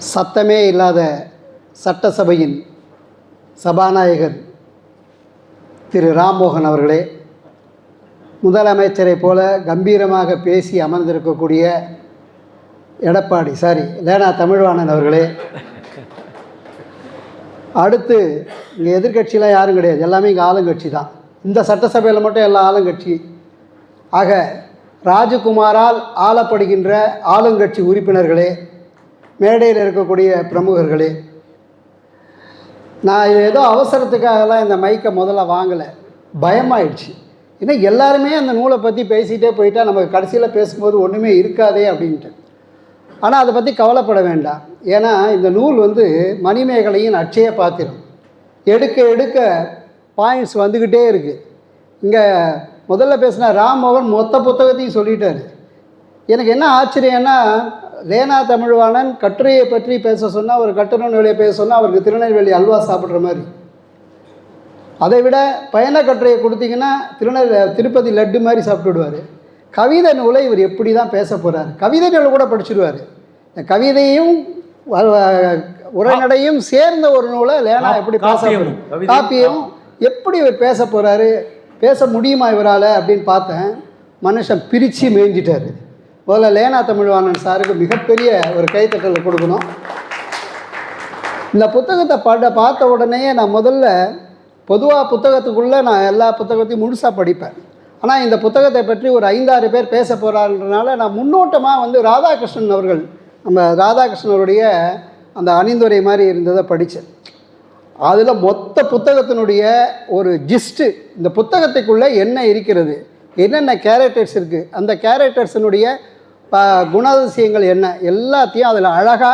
சத்தமே இல்லாத சட்டசபையின் சபாநாயகர் திரு ராம்மோகன் அவர்களே, முதலமைச்சரை போல கம்பீரமாக பேசி அமர்ந்திருக்கக்கூடிய லேனா தமிழ்வாணன் அவர்களே, அடுத்து இங்கே எதிர்கட்சியெலாம் யாரும் கிடையாது, எல்லாமே இங்கே ஆளுங்கட்சி தான். இந்த சட்டசபையில் மட்டும் எல்லா ஆளுங்கட்சி. ஆக ராஜகுமாரால் ஆளப்படுகின்ற ஆளுங்கட்சி உறுப்பினர்களே, மேடையில் இருக்கக்கூடிய பிரமுகர்களே, நான் ஏதோ அவசரத்துக்காகலாம் இந்த மைக்கை முதல்ல வாங்கலை, பயமாயிடுச்சு. ஏன்னா எல்லாருமே அந்த நூலை பற்றி பேசிகிட்டே போயிட்டால் நமக்கு கடைசியில் பேசும்போது ஒன்றுமே இருக்காதே அப்படின்ட்டு. ஆனால் அதை பற்றி கவலைப்பட வேண்டாம். ஏன்னா இந்த நூல் மணிமேகலையின் அட்சய பாத்திரம். எடுக்க எடுக்க பாயிண்ட்ஸ் வந்துக்கிட்டே இருக்குது. இங்கே முதல்ல பேசின ராம்மோகன் மொத்த புத்தகத்தையும் சொல்லிட்டார். எனக்கு என்ன ஆச்சரியன்னா, லேனா தமிழ்வாணன் கட்டுரையை பற்றி பேச சொன்னால், ஒரு கட்டுரை நூலை பேச சொன்னால் அவருக்கு திருநெல்வேலி அல்வா சாப்பிட்ற மாதிரி. அதை விட பயண கட்டுரையை கொடுத்தீங்கன்னா திருப்பதி லட்டு மாதிரி சாப்பிட்டுடுவார். கவிதை நூலை இவர் எப்படி தான் பேச போகிறார்? கவிதை நூலை கூட படிச்சுடுவார். கவிதையும் உரைநடையும் சேர்ந்த ஒரு நூலை லேனா எப்படி காப்பியம் எப்படி இவர் பேச போகிறாரு? பேச முடியுமா இவரால் அப்படின்னு பார்த்தேன். மனுஷன் பிரித்து மேய்ஞ்சிட்டார். முதல்ல லேனா தமிழ்வாணன் சாருக்கு மிகப்பெரிய ஒரு கைத்தட்டலை கொடுக்கணும். இந்த புத்தகத்தை பார்த்த உடனே நான் முதல்ல பொதுவாக புத்தகத்துக்குள்ளே நான் எல்லா புத்தகத்தையும் முழுசாக படிப்பேன். ஆனால் இந்த புத்தகத்தை பற்றி ஒரு 5-6 பேர் பேச போகிறான்றனால நான் முன்னோட்டமாக ராதாகிருஷ்ணன் அவர்கள், நம்ம ராதாகிருஷ்ணனுடைய அந்த அணிந்துரை மாதிரி இருந்ததை படித்தேன். அதில் மொத்த புத்தகத்தினுடைய ஒரு ஜிஸ்ட்டு, இந்த புத்தகத்துக்குள்ளே என்ன இருக்கிறது, என்னென்ன கேரக்டர்ஸ் இருக்குது, அந்த கேரக்டர்ஸினுடைய குணாதிசயங்கள் என்ன, எல்லாத்தையும் அதில் அழகாக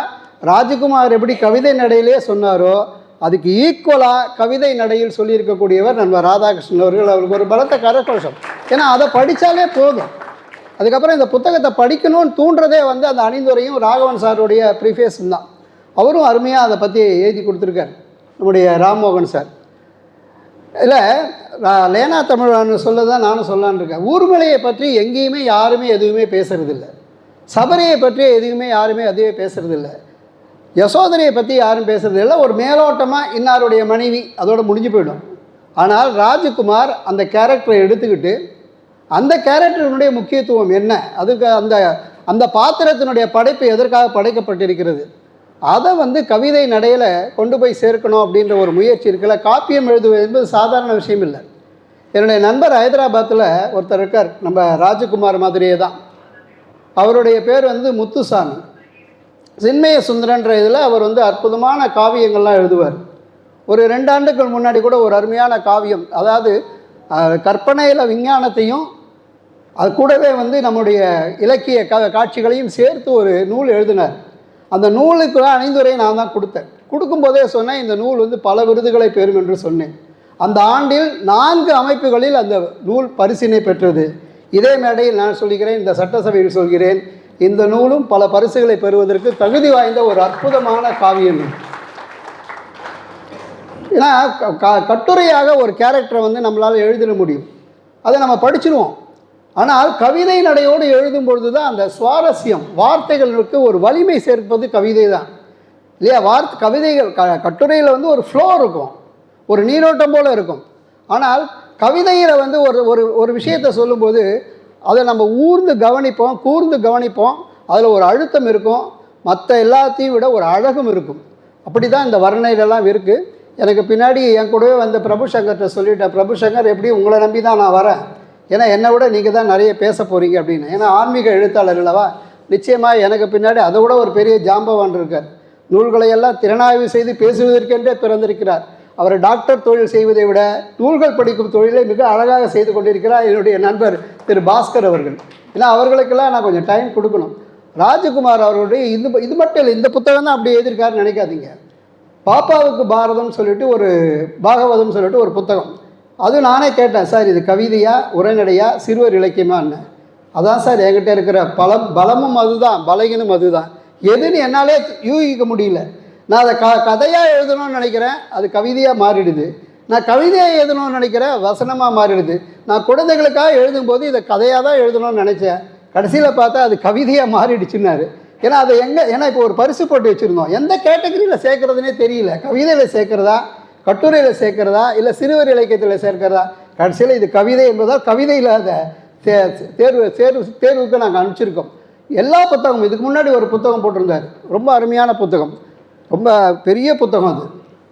ராஜகுமார் எப்படி கவிதை நடையிலே சொன்னாரோ அதுக்கு ஈக்குவலாக கவிதை நடையில் சொல்லியிருக்கக்கூடியவர் நம்ம ராதாகிருஷ்ணன் அவர்கள். அவருக்கு ஒரு பலத்த கரகோஷம். ஏன்னா அதை படித்தாலே போதும். அதுக்கப்புறம் இந்த புத்தகத்தை படிக்கணும்னு தூண்டுறதே அந்த அணிந்துரையும் ராகவன் சாருடைய ப்ரீஃபேஸும் தான். அவரும் அருமையாக அதை பற்றி எழுதி கொடுத்துருக்கார் நம்முடைய ராம்மோகன் சார். இல்லை, லேனா தமிழ்வாணன் சொல்ல தான் நானும் சொல்லலான்னு இருக்கேன். ஊர்மலையை பற்றி எங்கேயுமே யாருமே எதுவுமே பேசுகிறதில்ல. சபரியை பற்றி எதுவுமே யாருமே அதுவே பேசுகிறதில்ல. யசோதரியை பற்றி யாரும் பேசுகிறதில்ல. ஒரு மேலோட்டமாக இன்னாருடைய மனைவி அதோடு முடிஞ்சு போயிடும். ஆனால் ராஜகுமார் அந்த கேரக்டரை எடுத்துக்கிட்டு அந்த கேரக்டரினுடைய முக்கியத்துவம் என்ன, அதுக்கு அந்த பாத்திரத்தினுடைய படைப்பு எதற்காக படைக்கப்பட்டிருக்கிறது, அதை கவிதை நடையில் கொண்டு போய் சேர்க்கணும் அப்படின்ற ஒரு முயற்சி இருக்குல்ல. காப்பியம் எழுதுவது என்பது சாதாரண விஷயம் இல்லை. என்னுடைய நண்பர் ஹைதராபாத்தில் ஒருத்தர் இருக்கார், நம்ம ராஜகுமார் மாதிரியே தான். அவருடைய பேர் முத்துசாமி. சின்மய சுந்தரன்ற இதில் அவர் அற்புதமான காவியங்கள்லாம் எழுதுவார். ஒரு 2 ஆண்டுகள் முன்னாடி கூட ஒரு அருமையான காவியம், அதாவது கற்பனையில் விஞ்ஞானத்தையும் அது கூடவே நம்முடைய இலக்கிய காட்சிகளையும் சேர்த்து ஒரு நூல் எழுதினார். அந்த நூலுக்கு அணிந்துரை நான் தான் கொடுத்தேன். கொடுக்கும்போதே சொன்னேன், இந்த நூல் பல விருதுகளை பெறும் என்று சொன்னேன். அந்த ஆண்டில் 4 அமைப்புகளில் அந்த நூல் பரிசினை பெற்றது. இதே மேடையில் நான் சொல்கிறேன், இந்த சட்டசபையில் சொல்கிறேன், இந்த நூலும் பல பரிசுகளை பெறுவதற்கு தகுதி வாய்ந்த ஒரு அற்புதமான காவியம். ஏன்னா கட்டுரையாக ஒரு கேரக்டரை நம்மளால் எழுதிட முடியும், அதை நம்ம படிச்சிடுவோம். ஆனால் கவிதை நடையோடு எழுதும் பொழுது தான் அந்த சுவாரஸ்யம், வார்த்தைகளுக்கு ஒரு வலிமை சேர்ப்பது கவிதை தான் இல்லையா? கவிதைகள் கட்டுரையில் ஒரு ஃப்ளோ இருக்கும், ஒரு நீரோட்டம் போல் இருக்கும். ஆனால் கவிதையில் ஒரு விஷயத்தை சொல்லும்போது அதை நம்ம கூர்ந்து கவனிப்போம். அதில் ஒரு அழுத்தம் இருக்கும், மற்ற எல்லாத்தையும் விட ஒரு அழகும் இருக்கும். அப்படி தான் இந்த வர்ணனைகளெல்லாம் இருக்குது. எனக்கு பின்னாடி என் கூடவே பிரபு சங்கர்கிட்ட சொல்லிட்டேன், பிரபு சங்கர் எப்படி உங்களை நம்பி தான் நான் வரேன், ஏன்னா என்னை விட நீங்கள் தான் நிறைய பேச போகிறீங்க அப்படின்னு. ஏன்னா ஆன்மீக எழுத்தாளர் அல்லவா, நிச்சயமாக எனக்கு பின்னாடி அதை விட ஒரு பெரிய ஜாம்பவான் இருக்கார். நூல்களையெல்லாம் திறனாய்வு செய்து பேசுவதற்கென்றே பிறந்திருக்கிறார். அவர் டாக்டர் தொழில் செய்வதை விட நூல்கள் படிக்கும் தொழிலை மிக அழகாக செய்து கொண்டிருக்கிறார் என்னுடைய நண்பர் திரு பாஸ்கர் அவர்கள். ஏன்னா அவர்களுக்கெல்லாம் நான் கொஞ்சம் டைம் கொடுக்கணும். ராஜகுமார் அவர்களுடைய இது மட்டும் இல்லை, இந்த புத்தகம் தான் அப்படி எழுதியிருக்காருன்னு நினைக்காதீங்க. பாப்பாவுக்கு பாரதம் சொல்லிட்டு ஒரு பாகவதம் சொல்லிட்டு ஒரு புத்தகம், அது நானே கேட்டேன், சார் இது கவிதையா உரைநடையா சிறுவர் இலக்கியமான்னு. அதான் சார் என்கிட்ட இருக்கிற பலமும் அதுதான், பலகீனம் அதுதான். எதுன்னு என்னாலே யூகிக்க முடியல. நான் அதை கதையாக எழுதணும்னு நினைக்கிறேன், அது கவிதையாக மாறிடுது. நான் கவிதையாக எழுதணும்னு நினைக்கிறேன், வசனமாக மாறிடுது. நான் குழந்தைகளுக்காக எழுதும்போது இதை கதையாக தான் எழுதணும்னு நினச்சேன், கடைசியில் பார்த்தா அது கவிதையாக மாறிடுச்சுன்னாரு. ஏன்னா அதை ஏன்னா இப்போ ஒரு பரிசு போட்டு வச்சுருந்தோம், எந்த கேட்டகரியில் சேர்க்குறதுனே தெரியல. கவிதையில் சேர்க்குறதா, கட்டுரையில் சேர்க்குறதா, இல்லை சிறுவர் இலக்கியத்தில் சேர்க்கிறதா. கடைசியில் இது கவிதை என்பதால் கவிதையில் அதை தேர்வுக்கு நாங்கள் அனுப்பிச்சிருக்கோம். எல்லா புத்தகமும் இதுக்கு முன்னாடி ஒரு புத்தகம் போட்டிருந்தார், ரொம்ப அருமையான புத்தகம், ரொம்ப பெரிய புத்தகம்.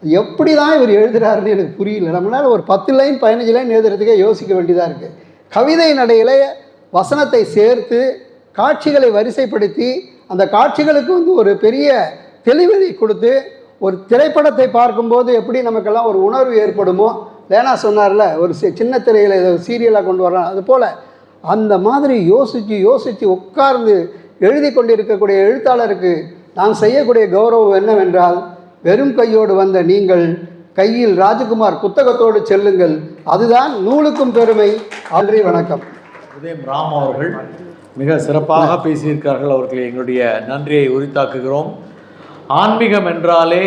அது எப்படி தான் இவர் எழுதுகிறாருன்னு எனக்கு புரியல. நம்மளால் ஒரு 10 லைன் 15 லைன் எழுதுறதுக்கே யோசிக்க வேண்டியதாக இருக்குது. கவிதை நடையில் வசனத்தை சேர்த்து காட்சிகளை வரிசைப்படுத்தி அந்த காட்சிகளுக்கு ஒரு பெரிய தெளிவதை கொடுத்து ஒரு திரைப்படத்தை பார்க்கும்போது எப்படி நமக்கெல்லாம் ஒரு உணர்வு ஏற்படுமோ, லேனா சொன்னார்ல, ஒரு சின்ன திரையில் இதை சீரியலாக கொண்டு வரலாம், அதுபோல் அந்த மாதிரி யோசித்து உட்கார்ந்து எழுதி கொண்டிருக்கக்கூடிய எழுத்தாளருக்கு நான் செய்யக்கூடிய கௌரவம் என்னவென்றால், வெறும் கையோடு வந்த நீங்கள் கையில் ராஜகுமார் புத்தகத்தோடு செல்லுங்கள், அதுதான் நூலுக்கும் பெருமை. நன்றி, வணக்கம். உதயம் ராம் அவர்கள் மிக சிறப்பாக பேசியிருக்கார்கள். அவர்களுக்கு எங்களுடைய நன்றியை உரித்தாக்குகிறோம். ஆன்மீகம் என்றாலே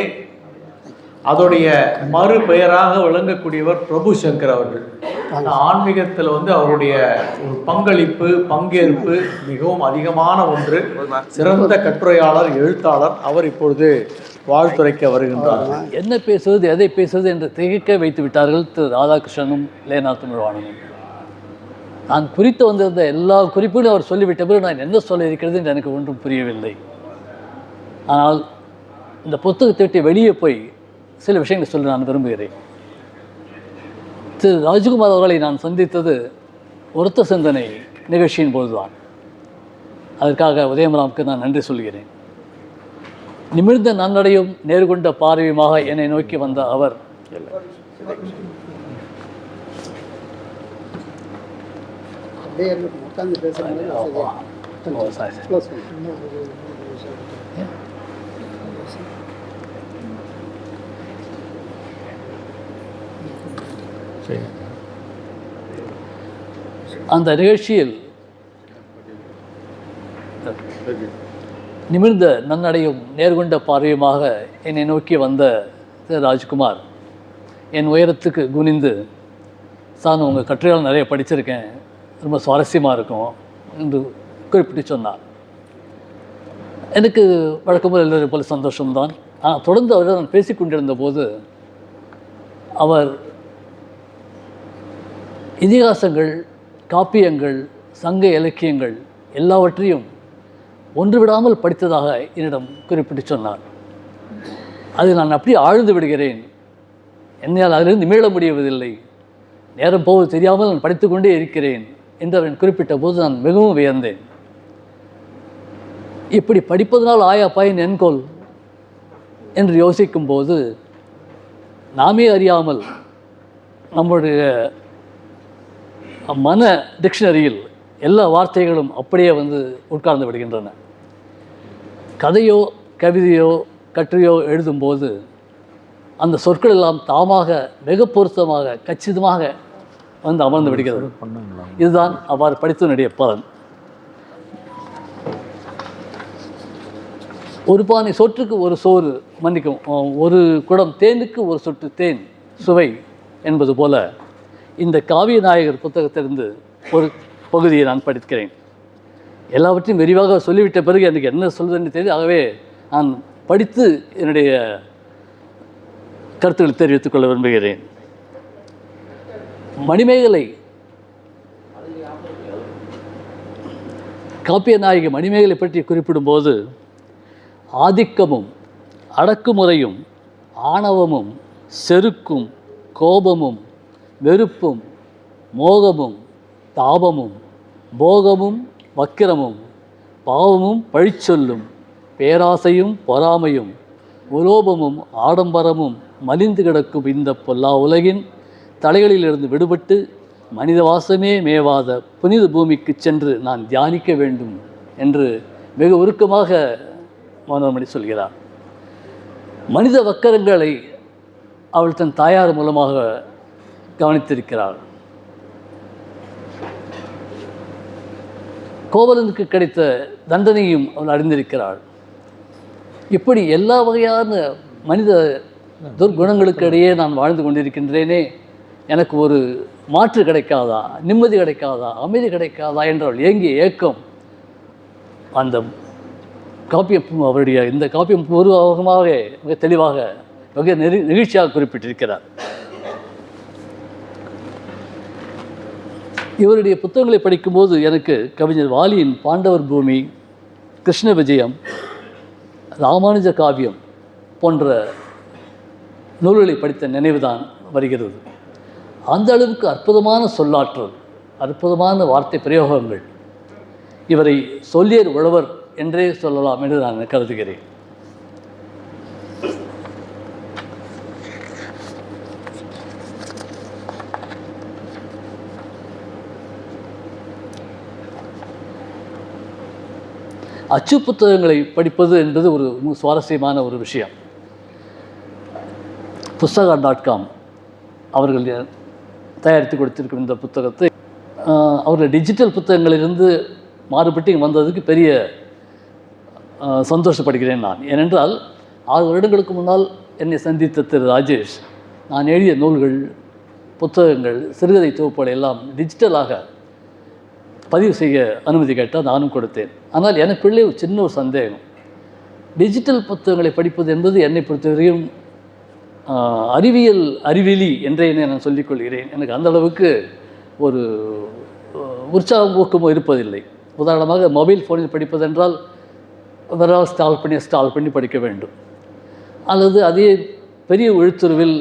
அதோடைய மறு பெயராக விளங்கக்கூடியவர் பிரபு சங்கர் அவர்கள். ஆன்மீகத்தில் அவருடைய ஒரு பங்கேற்பு மிகவும் அதிகமான ஒன்று. சிறந்த கட்டுரையாளர், எழுத்தாளர். அவர் இப்பொழுது வாழ்த்துரைக்க வருகின்றார். என்ன பேசுவது, எதை பேசுவது என்று திகைக்க வைத்து விட்டார்கள் திரு ராதாகிருஷ்ணனும் லேனா தமிழ்வாணனும். நான் குறித்து வந்திருந்த எல்லா குறிப்புகளும் அவர் சொல்லிவிட்ட பிறகு நான் என்ன சொல்ல இருக்கிறது என்று எனக்கு ஒன்றும் புரியவில்லை. ஆனால் இந்த புத்தகத்தை விட்டு வெளியே போய் சில விஷயங்களை சொல்ல நான் விரும்புகிறேன். திரு ராஜகுமார் அவர்களை நான் சந்தித்தது ஒருத்த சிந்தனை நிகழ்ச்சியின் போதுதான். அதற்காக உதயமராமுக்கு நான் நன்றி சொல்கிறேன். நிமிர்ந்த நன்னடையும் நேர்கொண்ட பார்வையுமாக என்னை நோக்கி வந்த அவர் அந்த நிகழ்ச்சியில் நிமிர்ந்த நன்னடையும் நேர்கொண்ட பார்வையுமாக என்னை நோக்கி வந்த ராஜ்குமார் என் உயரத்துக்கு குனிந்து, சார் உங்கள் கட்டுரைகள் நிறைய படிச்சிருக்கேன், ரொம்ப சுவாரஸ்யமாக இருக்கும் என்று குறிப்பிட்டு சொன்னார். எனக்கு வழக்கம்போல் எல்லோரும் போல சந்தோஷம்தான். ஆனால் தொடர்ந்து அவரிடம் நான் பேசிக்கொண்டிருந்த போது அவர் இதிகாசங்கள், காப்பியங்கள், சங்க இலக்கியங்கள் எல்லாவற்றையும் ஒன்று விடாமல் படித்ததாக என்னிடம் குறிப்பிட்டு சொன்னார். அதில் நான் அப்படியே ஆழ்ந்து விடுகிறேன். என்னால் அதிலிருந்து மீள முடியவதில்லை. நேரம் போவது தெரியாமல் நான் படித்து கொண்டே இருக்கிறேன் என்று அவன் குறிப்பிட்ட போது நான் மிகவும் வியந்தேன். இப்படி படிப்பதனால் ஆயா பயன் என்கொள் என்று யோசிக்கும் போது நாமே அறியாமல் நம்முடைய மன டிக்ஷனரியில் எல்லா வார்த்தைகளும் அப்படியே உட்கார்ந்து விடுகின்றன. கதையோ கவிதையோ கட்டுரையோ எழுதும்போது அந்த சொற்கள் எல்லாம் தாமாக மிக பொருத்தமாக கச்சிதமாக அமர்ந்து விடுகிறது. இதுதான் அவ்வாறு படித்தனுடைய பலன். ஒரு பானை சொற்றுக்கு ஒரு சோறு, மன்னிக்கும், ஒரு குடம் தேனுக்கு ஒரு சொட்டு தேன் சுவை என்பது போல இந்த காவிய நாயகர் புத்தகத்திலிருந்து ஒரு பகுதியை நான் படிக்கிறேன். எல்லாவற்றையும் விரிவாக சொல்லிவிட்ட பிறகு எனக்கு என்ன சொல்வதுன்னு தெரியுது. ஆகவே நான் படித்து என்னுடைய கருத்துக்களை தெரிவித்துக் கொள்ள விரும்புகிறேன். மணிமேகலை, காப்பிய நாயகி மணிமேகலை பற்றி குறிப்பிடும்போது ஆதிக்கமும் அடக்குமுறையும் ஆணவமும் செருக்கும் கோபமும் வெறுப்பும் மோகமும் தாபமும் போகமும் வக்கிரமும் பாவமும் பழிச்சொல்லும் பேராசையும் பொறாமையும் உலோபமும் ஆடம்பரமும் மலிந்து கிடக்கும் இந்த பொல்லா உலகின் தலைகளிலிருந்து விடுபட்டு மனித வாசமே மேவாத புனித பூமிக்கு சென்று நான் தியானிக்க வேண்டும் என்று மிக உருக்கமாக மனோன்மணி சொல்கிறார். மனித வக்கரங்களை அவள் தன் தாயார் மூலமாக கவனித்திருக்கிறாள். கோவலனுக்கு கிடைத்த தண்டனையும் அவள் அறிந்திருக்கிறாள். இப்படி எல்லா வகையான மனித துர்குணங்களுக்கு இடையே நான் வாழ்ந்து கொண்டிருக்கின்றேனே, எனக்கு ஒரு மாற்று கிடைக்காதா, நிம்மதி கிடைக்காதா, அமைதி கிடைக்காதா என்றவள் ஏங்கிய ஏக்கம் அந்த காப்பியம் அவருடைய இந்த காப்பியம் பூர்வமாக மிக தெளிவாக மிக நெகிழ்ச்சியாக குறிப்பிட்டிருக்கிறார். இவருடைய புத்தகங்களை படிக்கும்போது எனக்கு கவிஞர் வாலியின் பாண்டவர் பூமி, கிருஷ்ண விஜயம், ராமானுஜ காவியம் போன்ற நூல்களை படித்த நினைவுதான் வருகிறது. அந்த அளவுக்கு அற்புதமான சொல்லாற்றல், அற்புதமான வார்த்தை பிரயோகங்கள். இவரை சொல்லியர் உழவர் என்றே சொல்லலாம் என்று நான் கருதுகிறேன். அச்சு புத்தகங்களை படிப்பது என்பது ஒரு சுவாரஸ்யமான ஒரு விஷயம். புஸ்தகா.com அவர்கள் தயாரித்து கொடுத்திருக்கும் இந்த புத்தகத்தை அவர்கள் டிஜிட்டல் புத்தகங்களிலிருந்து மாறுபட்டு இங்கே வந்ததுக்கு பெரிய சந்தோஷப்படுகிறேன் நான். ஏனென்றால் 6 வருடங்களுக்கு முன்னால் என்னை சந்தித்த திரு ராஜேஷ் நான் எழுதிய நூல்கள், புத்தகங்கள், சிறுகதை தொகுப்புகளை எல்லாம் டிஜிட்டலாக பதிவு செய்ய அனுமதி கேட்டால் நானும் கொடுத்தேன். ஆனால் எனக்குள்ளே ஒரு சின்ன ஒரு சந்தேகம். டிஜிட்டல் புத்தகங்களை படிப்பது என்பது என்னை பொறுத்தவரையும் அறிவியலி என்றே நான் சொல்லிக்கொள்கிறேன். எனக்கு அந்த அளவுக்கு ஒரு உற்சாகம் ஊக்கமோ இருப்பதில்லை. உதாரணமாக மொபைல் ஃபோனில் படிப்பதென்றால் வெறால் ஸ்டால் பண்ணி படிக்க வேண்டும். அல்லது அதே பெரிய எழுத்துருவில்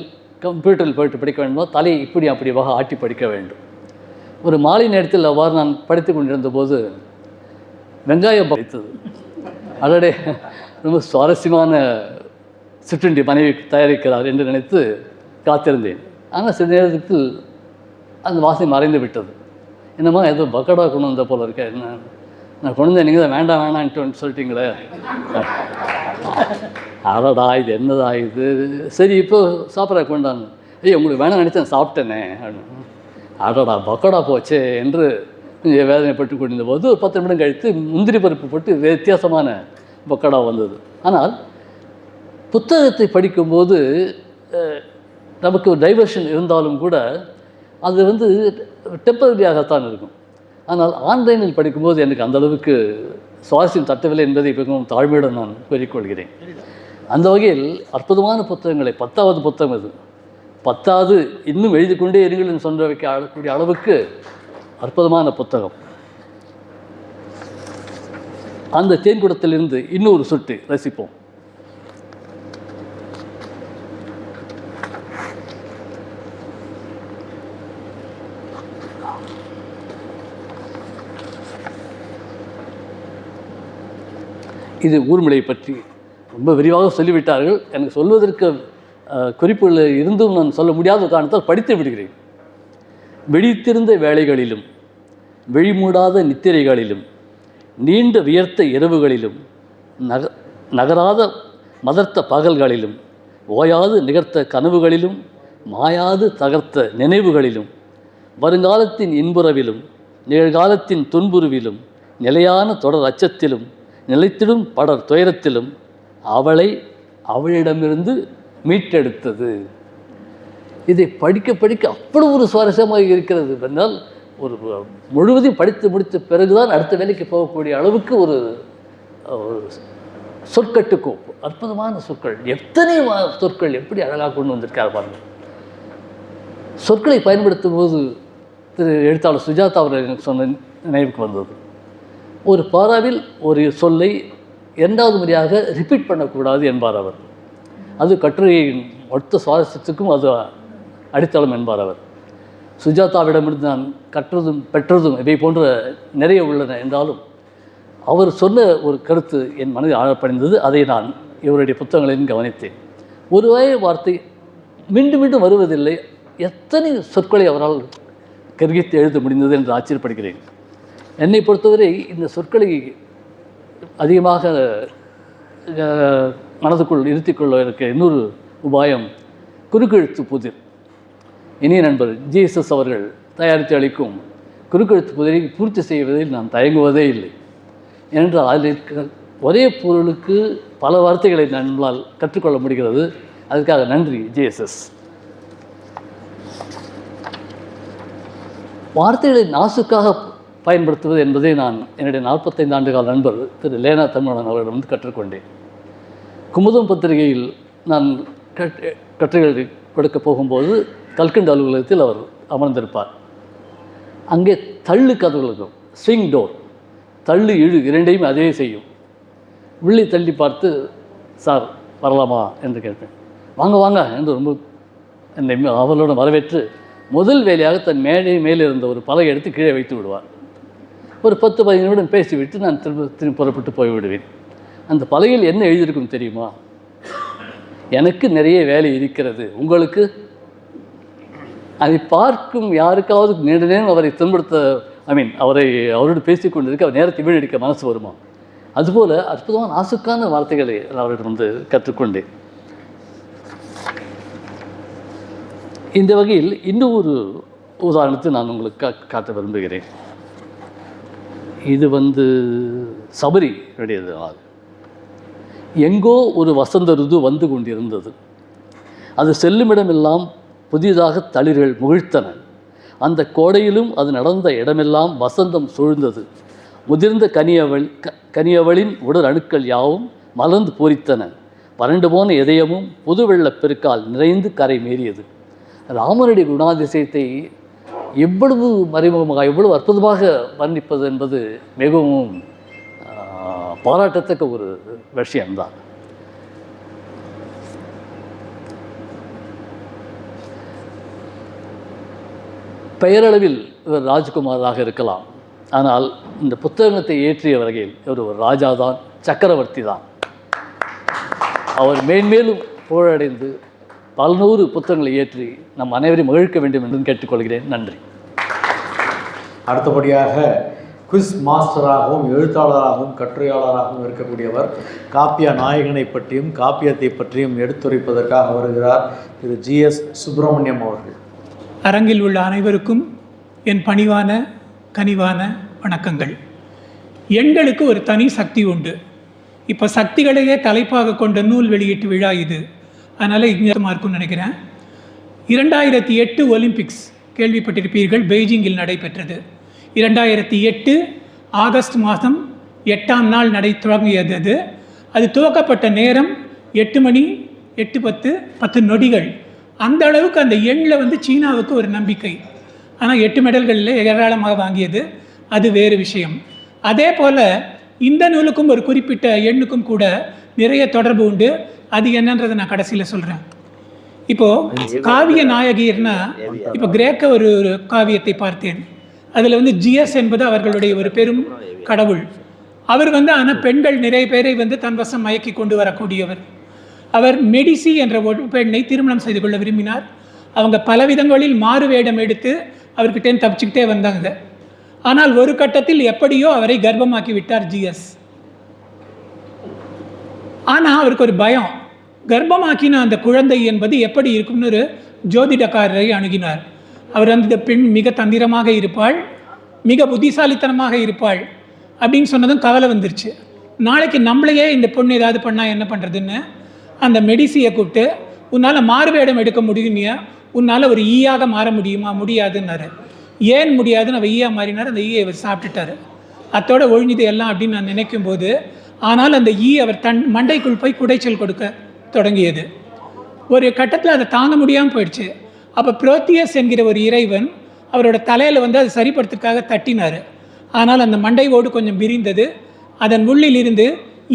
கம்ப்யூட்டரில் போய்ட்டு படிக்க வேண்டுமா தலையை இப்படி அப்படியாக ஆட்டி படிக்க வேண்டும். ஒரு மாலை நேரத்தில் அவ்வாறு நான் படித்து கொண்டிருந்த போது வெங்காயம் படித்தது. அடடே, ரொம்ப சுவாரஸ்யமான சிற்றுண்டி மனைவி தயாரிக்கிறார் என்று நினைத்து காத்திருந்தேன். ஆனால் சில நேரத்தில் அந்த வாசனை மறைந்து விட்டது. என்னம்மா ஏதோ பக்கடா கொண்டு வந்த போல இருக்க, என்ன நான் கொண்டு வந்தேன், நீங்கள் தான் வேண்டான்ட்டு சொல்லிட்டீங்களே. அடடா இது என்னதா இது, சரி இப்போ சாப்பிட்ற கொண்டாங்க. ஐயோ உங்களுக்கு வேணாம் நினச்சேன், சாப்பிட்டேனே. அடடா பக்கடா போச்சே என்று வேதனைப்பட்டு கொண்டிருந்த போது ஒரு 10 நிமிடம் கழித்து முந்திரி பருப்பு போட்டு வித்தியாசமான பக்கடா வந்தது. ஆனால் புத்தகத்தை படிக்கும்போது நமக்கு ஒரு டைவர்ஷன் இருந்தாலும் கூட அது டெம்பரரியாகத்தான் இருக்கும். ஆனால் ஆன்லைனில் படிக்கும்போது எனக்கு அந்தளவுக்கு சுவாரஸ்யம் தட்டவில்லை என்பதை மிகவும் தாழ்மையுடன் நான் கூறிக்கொள்கிறேன். அந்த வகையில் அற்புதமான புத்தகங்களை 10வது புத்தகம் இது. 10வது இன்னும் எழுதி கொண்டே இருங்கள் சொல்ல வைக்கக்கூடிய அளவுக்கு அற்புதமான புத்தகம். அந்த தேன்குடத்திலிருந்து இன்னொரு சுட்டு ரசிப்போம். இது ஊர்மிளை பற்றி ரொம்ப விரிவாக சொல்லிவிட்டார்கள். எனக்கு சொல்வதற்கு குறிப்புகள் இருந்தும் நான் சொல்ல முடியாத காரணத்தால் படித்து விடுகிறேன். வெடித்திருந்த வேளைகளிலும், வெளிமூடாத நித்திரைகளிலும், நீண்ட வியர்த்த இரவுகளிலும், நகராத மதர்த்த பகல்களிலும், ஓயாது நிகர்த்த கனவுகளிலும், மாயாது தகர்த்த நினைவுகளிலும், வருங்காலத்தின் இன்புறவிலும், நிகழ்காலத்தின் துன்புருவிலும், நிலையான தொடர் அச்சத்திலும், நிலைத்திடும் படர் துயரத்திலும் அவளிடமிருந்து மீட்டெடுத்தது. இதை படிக்க படிக்க அவ்வளவு ஒரு சுவாரஸ்யமாக இருக்கிறது என்றால், ஒரு முழுவதையும் படித்து முடித்த பிறகுதான் அடுத்த வேலைக்கு போகக்கூடிய அளவுக்கு ஒரு சொற்கட்டுக்கோப்பு, அற்புதமான சொற்கள், எத்தனை சொற்கள் எப்படி அழகாக கொண்டு வந்திருக்கார் பாருங்கள். சொற்களை பயன்படுத்தும் போது எழுத்தாளர் சுஜாதா அவர்கள் சொன்ன நினைவுக்கு வந்தது. ஒரு பாராவில் ஒரு சொல்லை 2வது முறையாக ரிப்பீட் பண்ணக்கூடாது என்பார் அவர். அது கட்டுரையின் மொத்த சுவாரஸ்யத்துக்கும் அது அடித்தளம் என்பார் அவர். சுஜாதாவிடமிருந்து நான் கற்றதும் பெற்றதும் இவை போன்ற நிறைய உள்ளன என்றாலும் அவர் சொன்ன ஒரு கருத்து என் மனதில் ஆழப்படைந்தது. அதை நான் இவருடைய புத்தகங்களிலும் கவனித்தேன். ஒரு வார்த்தை மீண்டும் மீண்டும் வருவதில்லை. எத்தனை சொற்களை அவரால் கருகித்து எழுத முடிந்தது என்று ஆச்சரியப்படுகிறேன். என்னை பொறுத்தவரை இந்த சொற்களை அதிகமாக மனதுக்குள் இருத்திக்கொள்ள இருக்க இன்னொரு உபாயம் குறுக்கெழுத்து புதிர். இனிய நண்பர் ஜிஎஸ்எஸ் அவர்கள் தயாரித்து அளிக்கும் குறுக்கெழுத்து புதிரை பூர்த்தி செய்வதில் நான் தயங்குவதே இல்லை. ஏனென்றால் அதில் இருக்கிற ஒரே பொருளுக்கு பல வார்த்தைகளை நம்மால் கற்றுக்கொள்ள முடிகிறது. அதுக்காக நன்றி ஜிஎஸ்எஸ். வார்த்தைகளை நாசுக்காக பயன்படுத்துவது என்பதை நான் என்னுடைய 45 ஆண்டுகால நண்பர் திரு லேனா தமிழ்வாணன் அவர்களிடம் கற்றுக்கொண்டேன். குமுதம் பத்திரிகையில் நான் கட்டுரைகள் கொடுக்க போகும்போது கல்கண்டு அலுவலகத்தில் அவர் அமர்ந்திருப்பார். அங்கே தள்ளு கதவுகளுக்கும் ஸ்விங் டோர், தள்ளு இழு இரண்டையும் அதே செய்யும். உள்ளே தள்ளி பார்த்து, சார் வரலாமா என்று கேட்பேன். வாங்க வாங்க என்று ரொம்ப என்னை அவளோட வரவேற்று முதல் வேலையாக தன் மேலே மேலே இருந்த ஒரு பலகை எடுத்து கீழே வைத்து விடுவார். ஒரு 10-15 நிமிடம் பேசிவிட்டு நான் திரும்ப புறப்பட்டு போய்விடுவேன். அந்த பலகையில் என்ன எழுதியிருக்கும் தெரியுமா? எனக்கு நிறைய வேலை இருக்கிறது, உங்களுக்கு? அதை பார்க்கும் யாருக்காவது நீண்ட நேரம் அவரை துன்படுத்த அவரோடு பேசிக்கொண்டிருக்க அவர் நேரத்தை வீணடிக்க மனசு வருமா? அதுபோல் அற்புதமான நாசுக்கான வார்த்தைகளை அவரிடம் கற்றுக்கொண்டேன். இந்த வகையில் இன்னும் ஒரு உதாரணத்தை நான் உங்களுக்கு காட்ட விரும்புகிறேன். இது சபரியுடையது. எங்கோ ஒரு வசந்த ருது வந்து கொண்டிருந்தது. அது செல்லுமிடமெல்லாம் புதிதாக தளிர்கள் முகிழ்த்தன. அந்த கோடையிலும் அது நடந்த இடமெல்லாம் வசந்தம் சூழ்ந்தது. முதிர்ந்த கனியவளின் உடல் அணுக்கள் யாவும் மலர்ந்து பூரித்தன. வறண்டு போன இதயமும் புது வெள்ளப் பெருக்கால் நிறைந்து கரை மீறியது. ராமனுடைய குணாதிசயத்தை எவ்வளவு மறைமுகமாக எவ்வளவு அற்புதமாக வர்ணிப்பது என்பது மிகவும் பாராட்டத்தக்க ஒரு விஷயம்தான். பெயரளவில் இவர் ராஜ்குமாராக இருக்கலாம், ஆனால் இந்த புத்தகத்தை இயற்றிய வகையில் இவர் ஒரு ராஜாதான், சக்கரவர்த்தி தான். அவர் மேன்மேலும் புகழடைந்து பல நூறு புத்தகங்களை இயற்றி நம் அனைவரையும் மகிழ்க்க வேண்டும் என்று கேட்டுக்கொள்கிறேன். நன்றி. அடுத்தபடியாக குவிஸ் மாஸ்டராகவும் எழுத்தாளராகவும் கட்டுரையாளராகவும் இருக்கக்கூடியவர் காப்பிய நாயகனை பற்றியும் காப்பியத்தை பற்றியும் எடுத்துரைப்பதற்காக வருகிறார் திரு GS சுப்பிரமணியம் அவர்கள். அரங்கில் உள்ள அனைவருக்கும் என் பணிவான கனிவான வணக்கங்கள். எண்களுக்கு ஒரு தனி சக்தி உண்டு. இப்போ சக்திகளையே தலைப்பாக கொண்ட நூல் வெளியீட்டு விழா இது. அதனால் இங்கே இருக்கும்னு நினைக்கிறேன். 2008 ஒலிம்பிக்ஸ் கேள்விப்பட்டிருப்பீர்கள், பெய்ஜிங்கில் நடைபெற்றது. 2008 ஆகஸ்ட் மாதம் 8ஆம் நாள் தொடங்கியது. அது துவக்கப்பட்ட நேரம் 8 மணி 8:10 நொடிகள். அந்த அளவுக்கு அந்த எண்ணில் சீனாவுக்கு ஒரு நம்பிக்கை. ஆனால் 8 மெடல்களில் ஏராளமாக வாங்கியது, அது வேறு விஷயம். அதே போல் இந்த நூலுக்கும் ஒரு குறிப்பிட்ட எண்ணுக்கும் கூட நிறைய தொடர்பு உண்டு. அது என்னன்றதை நான் கடைசியில் சொல்கிறேன். இப்போது காவிய நாயகியர்னா, இப்போ கிரேக்க ஒரு காவியத்தை பார்த்தேன். அதில் GS என்பது அவர்களுடைய ஒரு பெரும் கடவுள். அவர் ஆனால் பெண்கள் நிறைய பேரை தன் வசம் மயக்கி கொண்டு வரக்கூடியவர். அவர் மெடிசி என்ற ஒரு பெண்ணை திருமணம் செய்து கொள்ள விரும்பினார். அவங்க பலவிதங்களில் மாறு வேடம் எடுத்து அவர்கிட்ட தப்பிச்சுக்கிட்டே வந்தாங்க. ஆனால் ஒரு கட்டத்தில் எப்படியோ அவரை கர்ப்பமாக்கி விட்டார் GS. ஆனால் அவருக்கு ஒரு பயம், கர்ப்பமாக்கின அந்த குழந்தை என்பது எப்படி இருக்கும்னு ஒரு ஜோதிடக்காரரை அணுகினார். அவர் அந்த பெண் மிக தந்திரமாக இருப்பாள், மிக புத்திசாலித்தனமாக இருப்பாள் அப்படின்னு சொன்னதும் கவலை வந்துருச்சு. நாளைக்கு நம்மளையே இந்த பொண்ணு ஏதாவது பண்ணால் என்ன பண்ணுறதுன்னு அந்த மெடிசியை கூப்பிட்டு, உன்னால் மாறுவேடம் எடுக்க முடியும்னியா, உன்னால் ஒரு ஈயாக மாற முடியுமா? முடியாதுன்னாரு. ஏன் முடியாதுன்னு அவர் ஈயா மாறினார். அந்த ஈயை அவர் சாப்பிட்டுட்டார். அத்தோடு ஒழிஞ்சது எல்லாம் அப்படின்னு நான் நினைக்கும்போது, ஆனால் அந்த அவர் தன் மண்டைக்குள் போய் குடைச்சல் கொடுக்க தொடங்கியது. ஒரு கட்டத்தில் அதை தாங்க முடியாமல் போயிடுச்சு. அப்போ புரோத்தியஸ் என்கிற ஒரு இறைவன் அவரோட தலையில் அதை சரிப்படுத்துறதுக்காக தட்டினார். ஆனால் அந்த மண்டை ஓடு கொஞ்சம் விரிந்தது. அதன் உள்ளிலிருந்து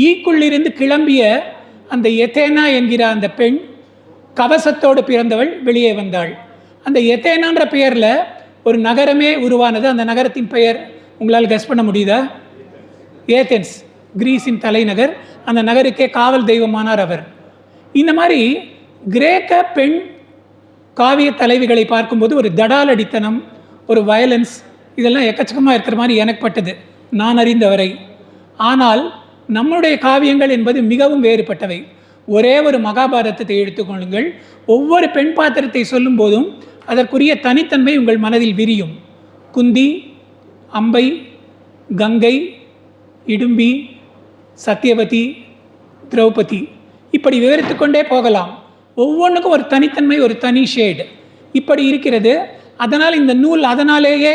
ஈக்குள்ளிருந்து கிளம்பிய அந்த எத்தேனா என்கிற அந்த பெண் கவசத்தோடு பிறந்தவள் வெளியே வந்தாள். அந்த எத்தேனான்ற பெயரில் ஒரு நகரமே உருவானது. அந்த நகரத்தின் பெயர் உங்களால் கெஸ் பண்ண முடியுதா? ஏதென்ஸ், கிரீஸின் தலைநகர். அந்த நகருக்கே காவல் தெய்வமானார் அவர். இந்த மாதிரி கிரேக்க பெண் காவிய தலைவிகளை பார்க்கும்போது ஒரு தடாலடித்தனம், ஒரு வயலன்ஸ், இதெல்லாம் எக்கச்சக்கமாக இருக்கிற மாதிரி எனக்கு பட்டது நான் அறிந்தவரை. ஆனால் நம்முடைய காவியங்கள் என்பது மிகவும் வேறுபட்டவை. ஒரே ஒரு மகாபாரதத்தை எடுத்துக்கொள்ளுங்கள். ஒவ்வொரு பெண் பாத்திரத்தை சொல்லும் போதும் அதற்குரிய தனித்தன்மை உங்கள் மனதில் விரியும். குந்தி, அம்பை, கங்கை, இடும்பி, சத்தியவதி, திரௌபதி, இப்படி விவரித்து கொண்டே போகலாம். ஒவ்வொன்றுக்கும் ஒரு தனித்தன்மை, ஒரு தனி ஷேடு இப்படி இருக்கிறது. அதனால் இந்த நூல் அதனாலேயே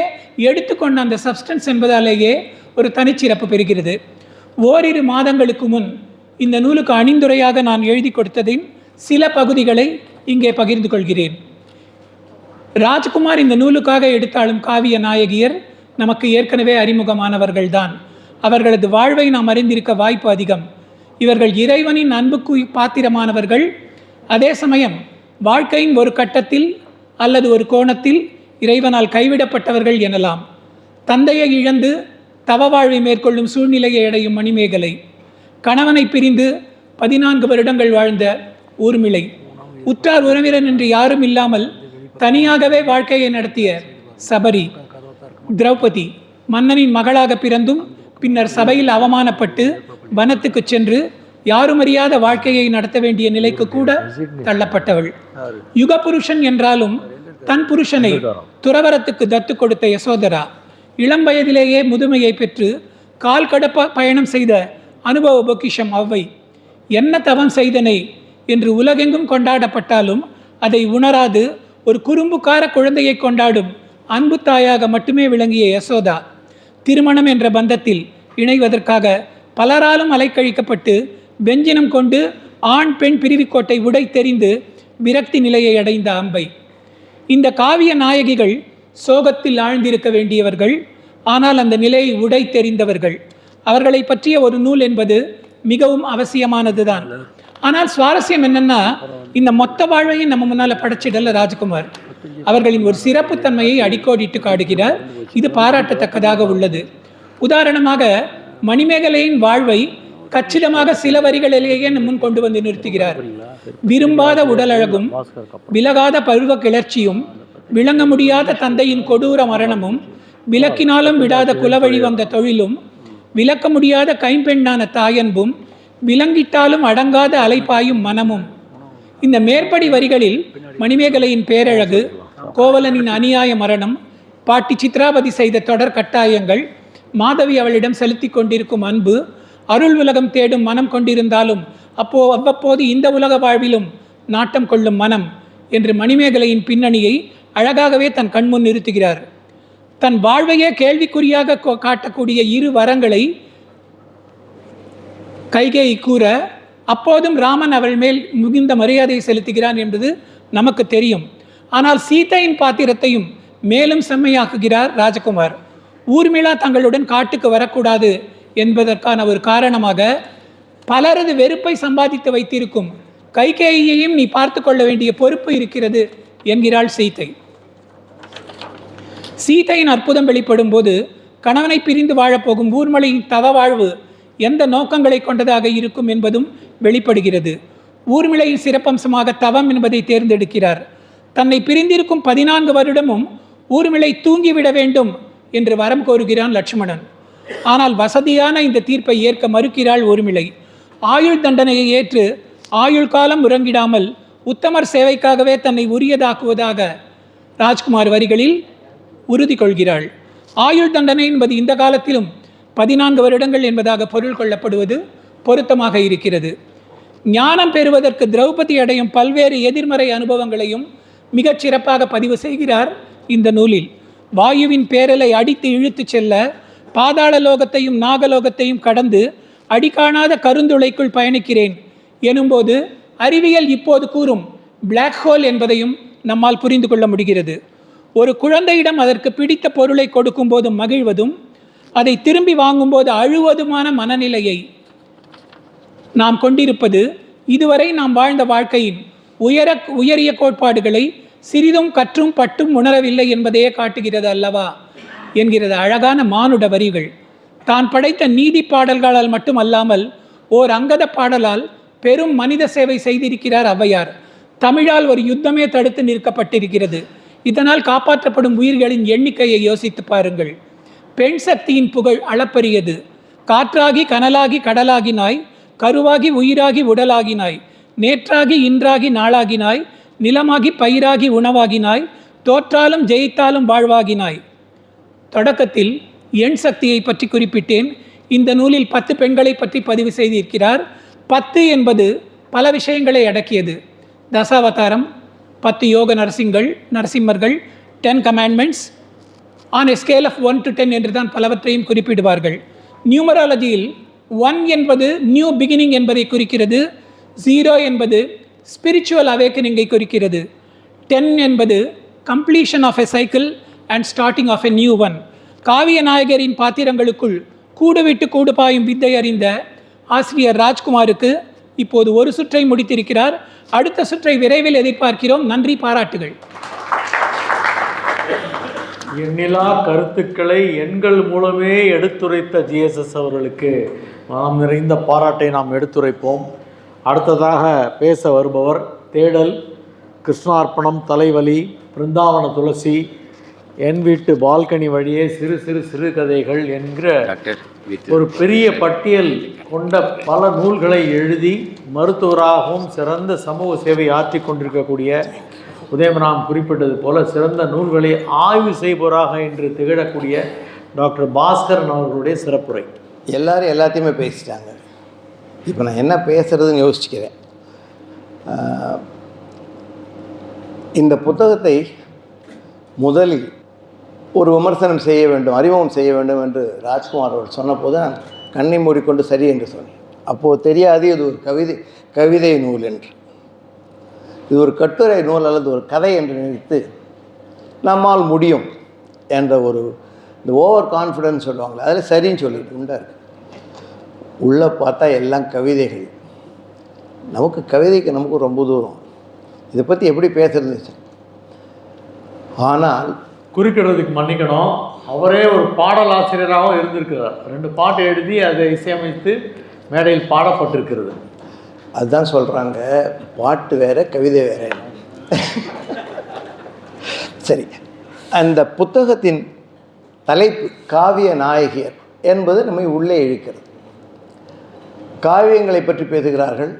எடுத்துக்கொண்ட அந்த சப்ஸ்டன்ஸ் என்பதாலேயே ஒரு தனிச்சிறப்பு பெறுகிறது. ஓரிரு மாதங்களுக்கு முன் இந்த நூலுக்கு அணிந்துரையாக நான் எழுதி கொடுத்ததின் சில பகுதிகளை இங்கே பகிர்ந்து கொள்கிறேன். ராஜ்குமார் இந்த நூலுக்காக எடுத்தாலும் காவிய நாயகியர் நமக்கு ஏற்கனவே அறிமுகமானவர்கள்தான். அவர்களது வாழ்வை நாம் அறிந்திருக்க வாய்ப்பு அதிகம். இவர்கள் இறைவனின் அன்புக்கு பாத்திரமானவர்கள். அதே சமயம் வாழ்க்கையின் ஒரு கட்டத்தில் அல்லது ஒரு கோணத்தில் இறைவனால் கைவிடப்பட்டவர்கள் எனலாம். தந்தையை இழந்து தவ வாழ்வை மேற்கொள்ளும் சூழ்நிலையை அடையும் மணிமேகலை, கணவனை பிரிந்து 14 வருடங்கள் வாழ்ந்த ஊர்மிளை, உற்றார் உறவினர் என்று யாரும் இல்லாமல் தனியாகவே வாழ்க்கையை நடத்திய சபரி, திரௌபதி, மன்னனின் மகளாக பிறந்தும் பின்னர் சபையில் அவமானப்பட்டு வனத்துக்கு சென்று யாரும் அறியாத வாழ்க்கையை நடத்த வேண்டிய நிலைக்கு கூட தள்ளப்பட்டவள். யுக புருஷன் என்றாலும் தன் புருஷனை துறவரத்துக்கு தத்து கொடுத்த யசோதரா, இளம் வயதிலேயே முதுமையை பெற்று கால் கடப்ப பயணம் செய்த அனுபவ பொக்கிஷம் அவ்வை, என்ன தவம் செய்தனை என்று உலகெங்கும் கொண்டாடப்பட்டாலும் அதை உணராது ஒரு குறும்புக்கார குழந்தையை கொண்டாடும் அன்பு தாயாக மட்டுமே விளங்கிய யசோதா, திருமணம் என்ற பந்தத்தில் இணைவதற்காக பலராலும் அலைக்கழிக்கப்பட்டு வெஞ்சினம் கொண்டு ஆண் பெண் பிரிவுக்கோட்டை உடை தெரிந்து விரக்தி நிலையை அடைந்த அம்பை. இந்த காவிய நாயகிகள் சோகத்தில் ஆழ்ந்திருக்க வேண்டியவர்கள், ஆனால் அந்த நிலையை உடை தெரிந்தவர்கள். அவர்களை பற்றிய ஒரு நூல் என்பது மிகவும் அவசியமானதுதான். ஆனால் சுவாரஸ்யம் என்னன்னா, இந்த மொத்த வாழ்வையும் நம்ம முன்னால் படைச்சிடல ராஜ்குமார். அவர்களின் ஒரு சிறப்புத்தன்மையை அடிக்கோடிட்டு காடுகிறார். இது பாராட்டத்தக்கதாக உள்ளது. உதாரணமாக மணிமேகலையின் வாழ்வை கச்சிதமாக சில வரிகளிலேயே முன் கொண்டு வந்து நிறுத்துகிறார். விரும்பாத உடலழகும் விலகாத பருவ கிளர்ச்சியும் விளங்க முடியாத தந்தையின் கொடூர மரணமும் விளக்கினாலும் விடாத குலவழி வந்த தொழிலும் விளக்க முடியாத கைம்பெண்ணான தாயன்பும் விலங்கிட்டாலும் அடங்காத அலைப்பாயும் மனமும். இந்த மேற்படி வரிகளில் மணிமேகலையின் பேரழகு, கோவலனின் அநியாய மரணம், பாட்டி சித்ராபதி செய்த தொடர் கட்டாயங்கள், மாதவி அவளிடம் செலுத்தி கொண்டிருக்கும் அன்பு, அருள் உலகம் தேடும் மனம் கொண்டிருந்தாலும் அவ்வப்போது இந்த உலக வாழ்விலும் நாட்டம் கொள்ளும் மனம் என்று மணிமேகலையின் பின்னணியை அழகாகவே தன் கண்முன் நிறுத்துகிறார். தன் வாழ்வையே கேள்விக்குறியாக காட்டக்கூடிய இரு வரங்களை கைகேயி கூற, அப்போதும் ராமன் அவள் மேல் மிகுந்த மரியாதை செலுத்துகிறான் என்பது நமக்கு தெரியும். ஆனால் சீதையின் பாத்திரத்தையும் மேலும் செம்மையாக்குகிறார் ராஜகுமார். ஊர்மிளா தங்களுடன் காட்டுக்கு வரக்கூடாது என்பதற்கான ஒரு காரணமாக பலரது வெறுப்பை சம்பாதித்து வைத்திருக்கும் கைகேயியையும் நீ பார்த்து கொள்ள வேண்டிய பொறுப்பு இருக்கிறது என்கிறாள் சீதை. சீதையின் அற்புதம் வெளிப்படும் போது கணவனை பிரிந்து வாழப்போகும் ஊர்மிளையின் தவ வாழ்வு எந்த நோக்கங்களை கொண்டதாக இருக்கும் என்பதும் வெளிப்படுகிறது. ஊர்மிளையின் சிறப்பம்சமாக தவம் என்பதை தேர்ந்தெடுக்கிறார். தன்னை பிரிந்திருக்கும் 14 வருடமும் ஊர்மிளை தூங்கிவிட வேண்டும் என்று வரம் கோருகிறான் லட்சுமணன். ஆனால் வசதியான இந்த தீர்ப்பை ஏற்க மறுக்கிறாள் ஊர்மிளை. ஆயுள் தண்டனையை ஏற்று ஆயுள் காலம் உறங்கிடாமல் உத்தமர் சேவைக்காகவே தன்னை உரியதாக்குவதாக ராஜ்குமார் வரிகளில் உறுதி கொள்கிறாள். ஆயுள் தண்டனை என்பது இந்த காலத்திலும் 14 வருடங்கள் என்பதாக பொருள் கொள்ளப்படுவது பொருத்தமாக இருக்கிறது. ஞானம் பெறுவதற்கு திரௌபதி அடையும் பல்வேறு எதிர்மறை அனுபவங்களையும் மிகச் சிறப்பாக பதிவு செய்கிறார் இந்த நூலில். வாயுவின் பேரலை அடித்து இழுத்து செல்ல பாதாள லோகத்தையும் நாகலோகத்தையும் கடந்து அடிக்காணாத கருந்துளைக்குள் பயணிக்கிறேன் எனும்போது அறிவியல் இப்போது கூறும் பிளாக் ஹோல் என்பதையும் நம்மால் புரிந்து கொள்ள முடிகிறது. ஒரு குழந்தையிடம் அதற்கு பிடித்த பொருளை கொடுக்கும் போது மகிழ்வதும் அதை திரும்பி வாங்கும்போது அழுவதுமான மனநிலையை நாம் கொண்டிருப்பது இதுவரை நாம் வாழ்ந்த வாழ்க்கையின் உயரிய கோட்பாடுகளை சிறிதும் கற்றும் பட்டும் உணரவில்லை என்பதையே காட்டுகிறது அல்லவா என்கிறது அழகான மானுட வரிகள். தான் படைத்த நீதி பாடல்களால் மட்டுமல்லாமல் ஓர் அங்கத பாடலால் பெரும் மனித சேவை செய்திருக்கிறார் ஔவையார். தமிழால் ஒரு யுத்தமே தடுத்து நிற்கப்பட்டிருக்கிறது. இதனால் காப்பாற்றப்படும் உயிர்களின் எண்ணிக்கையை யோசித்து பாருங்கள். பெண் சக்தியின் புகழ் அளப்பரியது. காற்றாகி கனலாகி கடலாகினாய், கருவாகி உயிராகி உடலாகினாய், நேற்றாகி இன்றாகி நாளாகினாய், நிலமாகி பயிராகி உணவாகினாய், தோற்றாலும் ஜெயித்தாலும் வாழ்வாகினாய். தொடக்கத்தில் எண் சக்தியை பற்றி குறிப்பிட்டேன். இந்த நூலில் 10 பெண்களை பற்றி பதிவு செய்திருக்கிறார். 10 என்பது பல விஷயங்களை அடக்கியது. தசாவதாரம், 10 யோக நரசிம்மர்கள், 10 commandments, on a scale of 1 to 10 என்று தான் பலவற்றையும் குறிப்பிடுவார்கள். நியூமராலஜியில் 1 என்பது நியூ பிகினிங் என்பதை குறிக்கிறது, 0 என்பது ஸ்பிரிச்சுவல் அவேக்கனிங்கை குறிக்கிறது, 10 என்பது completion of a cycle and starting of a new one. காவிய நாயகரின் பாத்திரங்களுக்குள் கூடுவிட்டு கூடு பாயும் வித்தை அறிந்த ஆசிரியர் ராஜ்குமாருக்கு இப்போது ஒரு சுற்றை முடித்திருக்கிறார். அடுத்த சுற்றை விரைவில் எதிர்பார்க்கிறோம். நன்றி, பாராட்டுகள். எண்ணிலா கருத்துக்களை எண்கள் மூலமே எடுத்துரைத்த ஜிஎஸ்எஸ் அவர்களுக்கு மனம் நிறைந்த பாராட்டை நாம் எடுத்துரைப்போம். அடுத்ததாக பேச வருபவர் தேடல், கிருஷ்ணார்ப்பணம், தலைவலி, பிருந்தாவன துளசி, என் வீட்டு பால்கனி வழியே சிறு சிறு சிறுகதைகள் என்கிற ஒரு பெரிய பட்டியல் கொண்ட பல நூல்களை எழுதி மருத்துவராகவும் சிறந்த சமூக சேவை ஆற்றி கொண்டிருக்கக்கூடிய உதயமனாம் குறிப்பிட்டது போல சிறந்த நூல்களை ஆய்வு செய்பவராக இன்று திகழக்கூடிய டாக்டர் பாஸ்கரன் அவர்களுடைய சிறப்புரை. எல்லாரும் எல்லாத்தையுமே பேசிட்டாங்க. இப்போ நான் என்ன பேசுகிறதுன்னு யோசிச்சுக்கிறேன். இந்த புத்தகத்தை முதலில் ஒரு விமர்சனம் செய்ய வேண்டும், அறிமுகம் செய்ய வேண்டும் என்று ராஜ்குமார் அவர்கள் சொன்னபோது நான் கண்ணை மூடிக்கொண்டு சரி என்று சொன்னேன். அப்போது தெரியாது இது ஒரு கவிதை நூல் என்று, இது ஒரு கட்டுரை நூல் அல்லது ஒரு கதை என்று நினைத்து நம்மால் முடியும் என்ற இந்த ஓவர் கான்ஃபிடன்ஸ் சொல்லுவாங்களே, அதில் சரின்னு சொல்லிட்டு உண்டா இருக்கு. உள்ளே பார்த்தா எல்லாம் கவிதைகள். நமக்கு ரொம்ப தூரம். இதை பற்றி எப்படி பேசுறது? ஆனால் குறிக்கிறதுக்கு மன்னிக்கணும், அவரே ஒரு பாடலாசிரியராகவும் இருந்திருக்கிறார். 2 பாட்டு எழுதி அதை இசையமைத்து மேடையில் பாடப்பட்டிருக்கிறது. அதுதான் சொல்கிறாங்க, பாட்டு வேறு கவிதை வேறு. சரி, அந்த புத்தகத்தின் தலைப்பு காவிய நாயகியர் என்பது நம்மை உள்ளே இழுக்கிறது. காவியங்களை பற்றி பேசுகிறார்கள்,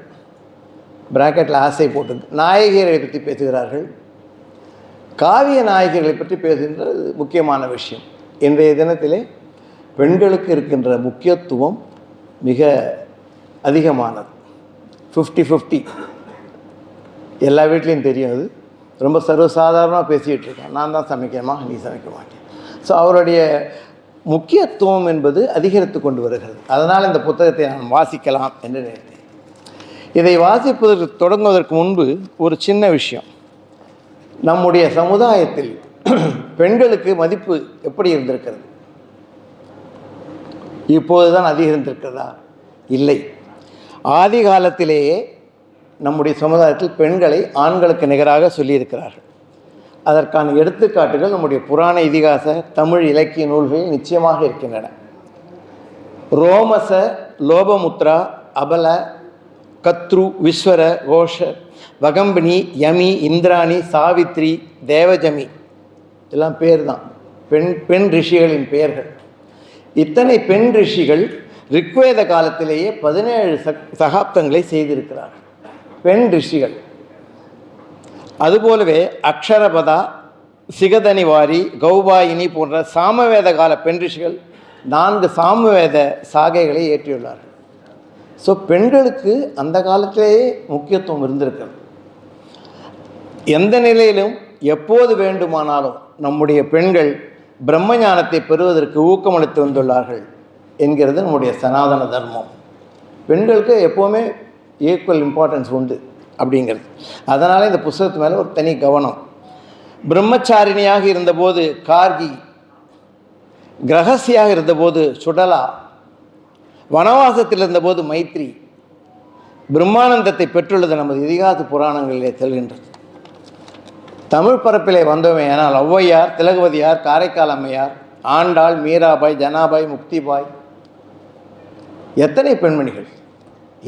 பிராக்கெட்டில் ஆசை போட்டு நாயகியரை பற்றி பேசுகிறார்கள். காவிய நாயகிகளை பற்றி பேசுகின்றது முக்கியமான விஷயம். இன்றைய தினத்திலே பெண்களுக்கு இருக்கின்ற முக்கியத்துவம் மிக அதிகமானது. 50-50 எல்லா வீட்லேயும் தெரியும். அது ரொம்ப சர்வசாதாரணமாக பேசிகிட்டு இருக்கேன், நான் தான் சமைக்கணுமா, நீ சமைக்க மாட்டேன். ஸோ அவருடைய முக்கியத்துவம் என்பது அதிகரித்து கொண்டு வருகிறது. அதனால் இந்த புத்தகத்தை நான் வாசிக்கலாம் என்று நினைத்தேன். இதை வாசிப்பதற்கு தொடங்குவதற்கு முன்பு ஒரு சின்ன விஷயம். நம்முடைய சமுதாயத்தில் பெண்களுக்கு மதிப்பு எப்படி இருந்திருக்கிறது? இப்போது தான் அதிகரித்திருக்கிறதா? இல்லை. ஆதி காலத்திலேயே நம்முடைய சமுதாயத்தில் பெண்களை ஆண்களுக்கு நிகராக சொல்லியிருக்கிறார்கள். அதற்கான எடுத்துக்காட்டுகள் நம்முடைய புராண இதிகாச தமிழ் இலக்கிய நூல்களில் நிச்சயமாக இருக்கின்றன. ரோமச, லோபமுத்ரா, அபல, கத்ரு, விஸ்வர, கோஷ, வகம்பினி, யமி, இந்திராணி, சாவித்ரி, தேவஜமி எல்லாம் பேர் தான், பெண் ரிஷிகளின் பெயர்கள். இத்தனை பெண் ரிஷிகள் ரிக்வேத காலத்திலேயே 17 சகாப்தங்களை செய்திருக்கிறார்கள், பெண் ரிஷிகள். அதுபோலவே அக்ஷரபதா, சிகதனிவாரி, கௌபாயினி போன்ற சாமவேத கால பெண் ரிஷிகள் 4 சாமவேத சாகைகளை ஏற்றியுள்ளார்கள். ஸோ பெண்களுக்கு அந்த காலத்திலேயே முக்கியத்துவம் இருந்திருக்கிறது. எந்த நிலையிலும் எப்போது வேண்டுமானாலும் நம்முடைய பெண்கள் பிரம்ம ஞானத்தை பெறுவதற்கு ஊக்கமளித்து வந்துள்ளார்கள் என்கிறது நம்முடைய சனாதன தர்மம். பெண்களுக்கு எப்போவுமே ஈக்குவல் இம்பார்ட்டன்ஸ் உண்டு அப்படிங்கிறது. அதனால் இந்த புத்தகத்து மேலே ஒரு தனி கவனம். பிரம்மச்சாரிணியாக இருந்தபோது கார்கி, கிரகசியாக இருந்தபோது சுடலா, வனவாசத்தில் இருந்தபோது மைத்ரி, பிரம்மானந்தத்தை பெற்றுள்ளது நமது இதிகாச புராணங்களிலே செல்கின்றது. தமிழ் பரப்பிலே வந்தோமே ஆனால் ஔவையார், திலகவதியார், காரைக்கால் அம்மையார், ஆண்டாள், மீராபாய், ஜனாபாய், முக்திபாய், எத்தனை பெண்மணிகள்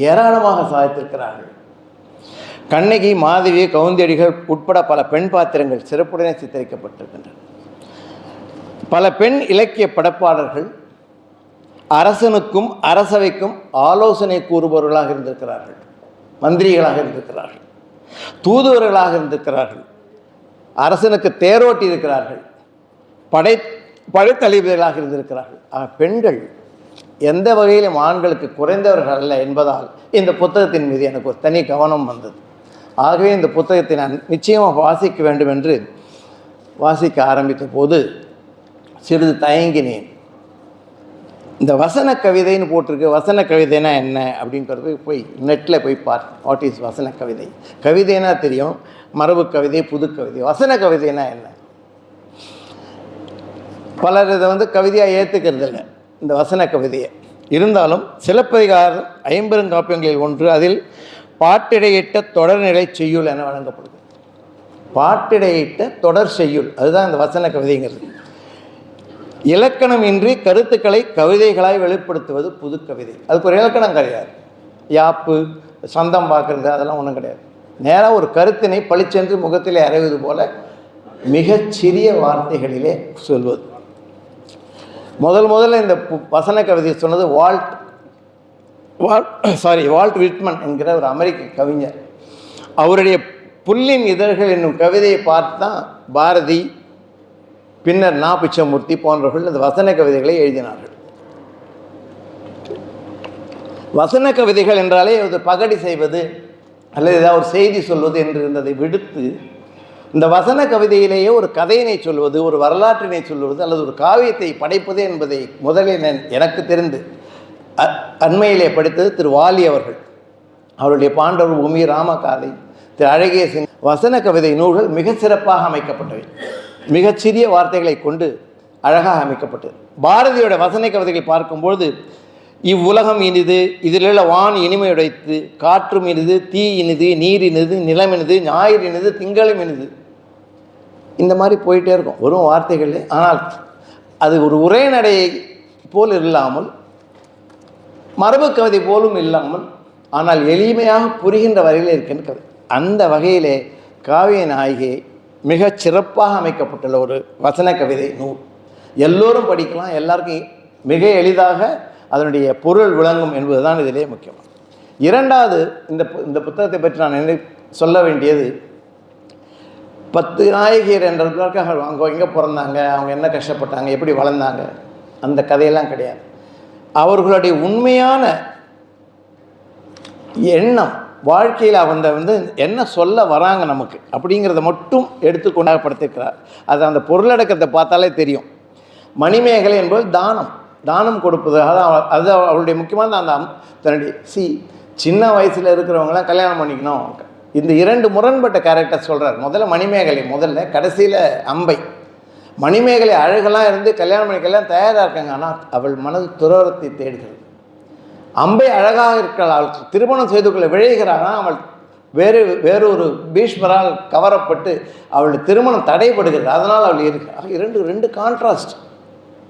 ஏராளமாக சாதித்திருக்கிறார்கள். கண்ணகி, மாதவி, கவுந்தியடிகள் உட்பட பல பெண் பாத்திரங்கள் சிறப்புடனே சித்தரிக்கப்பட்டிருக்கின்றன. பல பெண் இலக்கிய படைப்பாளர்கள் அரசனுக்கும் அரசவைக்கும் ஆலோசனை கூறுபவர்களாக இருந்திருக்கிறார்கள், மந்திரிகளாக இருந்திருக்கிறார்கள், தூதுவர்களாக இருந்திருக்கிறார்கள், அரசனுக்கு தேரோட்டி இருக்கிறார்கள், படைத்தளபதிகளாக இருந்திருக்கிறார்கள். பெண்கள் எந்த வகையிலும் ஆண்களுக்கு குறைந்தவர்கள் அல்ல என்பதால் இந்த புத்தகத்தின் மீது எனக்கு ஒரு தனி கவனம் வந்தது. ஆகவே இந்த புத்தகத்தை நான் நிச்சயமாக வாசிக்க வேண்டும் என்று வாசிக்க ஆரம்பித்த போது சிறிது தயங்கினேன். இந்த வசன கவிதைன்னு போட்டிருக்கு. வசன கவிதைனா என்ன அப்படின்றது போய் நெட்டில் போய் வாட் இஸ் வசன கவிதை. கவிதைனா தெரியும், மரபு கவிதை, புது கவிதை. வசன கவிதைனா என்ன? பலர் இதை கவிதையாக ஏற்றுக்கிறது இல்லை, இந்த வசன கவிதையை. இருந்தாலும் சிலப்பதிகாரம் ஐம்பெருங்காப்பியங்களில் ஒன்று. அதில் பாட்டிடையிட்ட தொடர்நிலை செய்யுள் என வழங்கப்படுது. பாட்டிடையிட்ட தொடர் செய்யுள், அதுதான் இந்த வசன கவிதைங்கிறது. இலக்கணம் இன்றி கருத்துக்களை கவிதைகளாய் வெளிப்படுத்துவது புது கவிதை. அதுக்கு ஒரு இலக்கணம் கிடையாது, யாப்பு சந்தம் பார்க்கறது அதெல்லாம் ஒன்றும் கிடையாது. நேராக ஒரு கருத்தினை பளிச்சென்று முகத்திலே அறைவது போல மிகச்சிறிய வார்த்தைகளிலே சொல்வது. முதல்ல இந்த வசன கவிதை சொன்னது வால்ட் விட்மன் என்கிற ஒரு அமெரிக்க கவிஞர். அவருடைய புல்லின் இதழ்கள் என்னும் கவிதையை பார்த்து தான் பாரதி, பின்னர் நா. பிச்சமூர்த்தி போன்றவர்கள் இந்த வசன கவிதைகளை எழுதினார்கள். வசன கவிதைகள் என்றாலே அது பகடி செய்வது அல்லது ஏதாவது ஒரு செய்தி சொல்வது என்று இருந்ததை விடுத்து இந்த வசன கவிதையிலேயே ஒரு கதையினை சொல்வது, ஒரு வரலாற்றினை சொல்வது அல்லது ஒரு காவியத்தை படைப்பது என்பதை முதலில் எனக்கு தெரிந்து அண்மையிலே படித்தது திரு வாலி அவர்கள். அவருடைய பாண்டவர் பூமி, ராமகாதை, திரு அழகிய சிங் வசன கவிதை நூல்கள் மிக சிறப்பாக அமைக்கப்பட்டவை. மிகச்சிறிய வார்த்தைகளை கொண்டு அழகாக அமைக்கப்பட்டது. பாரதியோட வசன கவிதைகளை பார்க்கும்பொழுது இவ்வுலகம் இனிது, இதிலுள்ள வான் இனிமையுடைத்து, காற்றும் இனிது, தீ இனிது, நீர் இனிது, நிலம் இனிது, ஞாயிறு இனிது, திங்களும் இனிது, இந்த மாதிரி போயிட்டே இருக்கும் வெறும் வார்த்தைகள். ஆனால் அது ஒரு உரைநடை போல் இல்லாமல், மரபு கவிதை போலும் இல்லாமல், ஆனால் எளிமையாக புரிகின்ற வகையில் இருக்கின்ற கவிதை. அந்த வகையிலே காவிய நாயகி மிகச் சிறப்பாக அமைக்கப்பட்டுள்ள ஒரு வசன கவிதை நூல். எல்லோரும் படிக்கலாம், எல்லாருக்கும் மிக எளிதாக அதனுடைய பொருள் விளங்கும் என்பதுதான் இதிலே முக்கியம். இரண்டாவது, இந்த புத்தகத்தை பற்றி நான் சொல்ல வேண்டியது, 10 நாயகியர் என்றதற்காக அவங்க எங்கே பிறந்தாங்க, அவங்க என்ன கஷ்டப்பட்டாங்க, எப்படி வளர்ந்தாங்க, அந்த கதையெல்லாம் கிடையாது. அவர்களுடைய உண்மையான எண்ணம், வாழ்க்கையில் அவங்க என்ன சொல்ல வராங்க நமக்கு அப்படிங்கிறத மட்டும் எடுத்து கொண்டாடப்படுத்திருக்கிறார். அது அந்த பொருளடக்கத்தை பார்த்தாலே தெரியும். மணிமேகலை என்பது தானம் கொடுப்பது, அது அவருடைய முக்கியமான அந்த தன்னுடைய சின்ன வயசில் இருக்கிறவங்களாம் கல்யாணம் பண்ணிக்கணும். இந்த 2 முரண்பட்ட கேரக்டர் சொல்கிறார். முதல்ல மணிமேகலை, கடைசியில் அம்பை. மணிமேகலை அழகெல்லாம் இருந்து கல்யாணம் பண்ணிக்கலாம் தயாராக இருக்காங்க, ஆனால் அவள் மனது துரோகத்தை தேடுகிறது. அம்பை அழகாக இருக்கிறாள், அவள் திருமணம் செய்து கொள்ள விழைகிறானா, அவள் வேறொரு பீஷ்மரால் கவரப்பட்டு அவளுடைய திருமணம் தடைபடுகிறது, அதனால் அவள் இருக்கிறார்.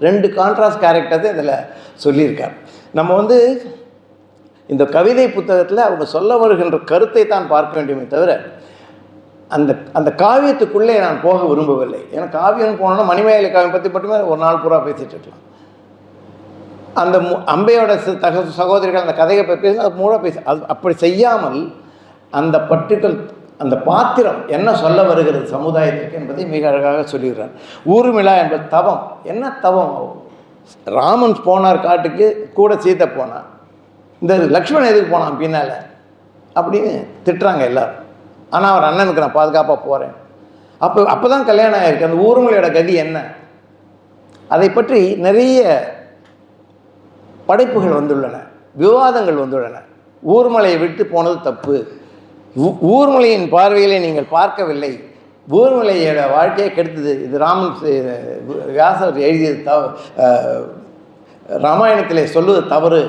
ரெண்டு கான்ட்ராஸ்ட் கேரக்டர்ஸை இதில் சொல்லியிருக்கார். நம்ம இந்த கவிதை புத்தகத்தில் அவங்க சொல்ல வருகின்ற கருத்தை தான் பார்க்க வேண்டுமே தவிர அந்த காவியத்துக்குள்ளே நான் போக விரும்பவில்லை. ஏன்னா காவியம் போனோன்னா மணிமேகலை காவியம் பற்றி மட்டுமே ஒரு நாள் பூரா பேசிகிட்டு இருக்கலாம். அந்த அம்பையோட சகோதரிகள் அந்த கதையை பற்றி அது மூட அது அப்படி செய்யாமல் அந்த பாத்திரம் என்ன சொல்ல வருகிறது சமுதாயத்துக்கு என்பதை மிக அழகாக சொல்லுகிறார். ஊர்மிளா என்பது தவம். என்ன தவம்? ராமன் போனார் காட்டுக்கு, கூட சீதை போனார். இந்த லக்ஷ்மணன் எதுக்கு போனான் பின்னால் அப்படின்னு திட்டுறாங்க எல்லாரும். ஆனால் அவர் அண்ணனுக்கு நான் பாதுகாப்பாக போகிறேன். அப்போ தான் கல்யாணம் ஆகிருக்கு. அந்த ஊர்மிளையோட கதி என்ன? அதை பற்றி நிறைய படைப்புகள் வந்துள்ளன, விவாதங்கள் வந்துள்ளன. ஊர்மலையை விட்டு போனது தப்பு, ஊர்மலையின் பார்வையிலே நீங்கள் பார்க்கவில்லை, ஊர்மலையோட வாழ்க்கையை கெடுத்தது, இது ராமன் வியாசர் எழுதியது ராமாயணத்திலே சொல்லுவது தவறு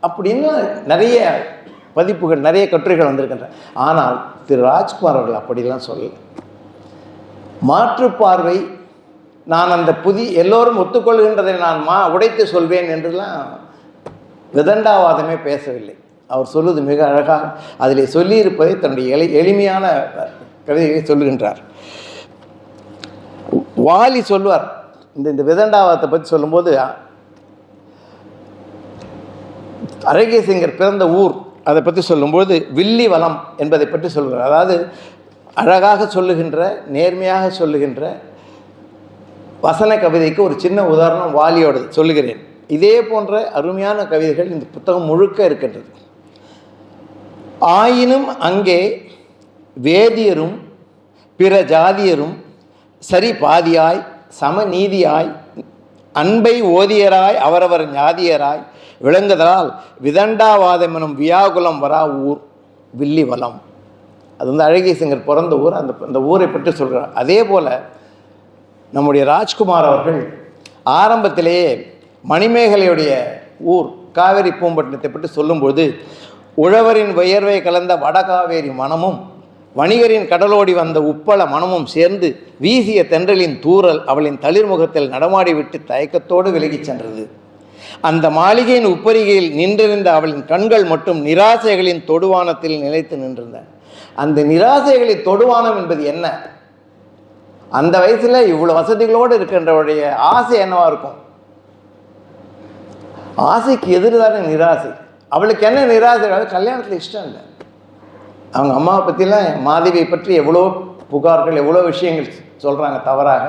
அப்படின்னு நிறைய பதிப்புகள், நிறைய கட்டுரைகள் வந்திருக்கின்றன. ஆனால் திரு ராஜ்குமார் அவர்கள் அப்படிலாம் சொல்ல. மாற்றுப்பார்வை, நான் அந்த எல்லோரும் ஒத்துக்கொள்கின்றதை நான் உடைத்து சொல்வேன் என்றுலாம் விதண்டாவாதமே பேசவில்லை. அவர் சொல்லுவது மிக அழகாக அதில் சொல்லியிருப்பதை தன்னுடைய எளிமையான கவிதைகளை சொல்லுகின்றார். வாலி சொல்லுவார் இந்த விதண்டாவாதத்தை பற்றி சொல்லும்போது, அழகிய சிங்கர் பிறந்த ஊர் அதை பற்றி சொல்லும்போது வில்லி வளம் என்பதை பற்றி சொல்கிறார். அதாவது அழகாக சொல்லுகின்ற, நேர்மையாக சொல்லுகின்ற வசன கவிதைக்கு ஒரு சின்ன உதாரணம் வாலியோடு சொல்லுகிறேன். இதே போன்ற அருமையான கவிதைகள் இந்த புத்தகம் முழுக்க இருக்கின்றது. ஆயினும் அங்கே வேதியரும் பிற ஜாதியரும் சரி பாதியாய் சமநீதியாய் அன்பை ஓதியராய் அவரவர் ஞாதியராய் விளங்குதலால் விதண்டாவாதம் எனும் வியாகுலம் வரா ஊர் வில்லி வலம். அது வந்து அழகேசங்கர் பிறந்த ஊர். அந்த ஊரை பற்றி சொல்கிறார். அதே போல் நம்முடைய ராஜ்குமார் அவர்கள் ஆரம்பத்திலேயே மணிமேகலையுடைய ஊர் காவேரி பூம்பட்டினத்தை பற்றி சொல்லும்போது, உழவரின் வியர்வை கலந்த வடகாவேரி மனமும் வணிகரின் கடலோடி வந்த உப்பள மனமும் சேர்ந்து வீசிய தென்றலின் தூறல் அவளின் தளிர்முகத்தில் நடமாடிவிட்டு தயக்கத்தோடு விலகிச் சென்றது. அந்த மாளிகையின் உப்பரிகையில் நின்றிருந்த அவளின் கண்கள் மட்டும் நிராசைகளின் தொடுவானத்தில் நிலைத்து நின்றிருந்தன. அந்த நிராசைகளின் தொடுவானம் என்பது என்ன? அந்த வயசுல இவ்வளோ வசதிகளோடு இருக்கின்றவருடைய ஆசை என்னவா இருக்கும்? ஆசைக்கு எதிர்தான நிராசை. அவளுக்கு என்ன நிராசை? கல்யாணத்தில் இஷ்டம் இல்லை. அவங்க அம்மாவை பற்றிலாம், மாதவியை பற்றி எவ்வளோ புகார்கள், எவ்வளோ விஷயங்கள் சொல்கிறாங்க தவறாக.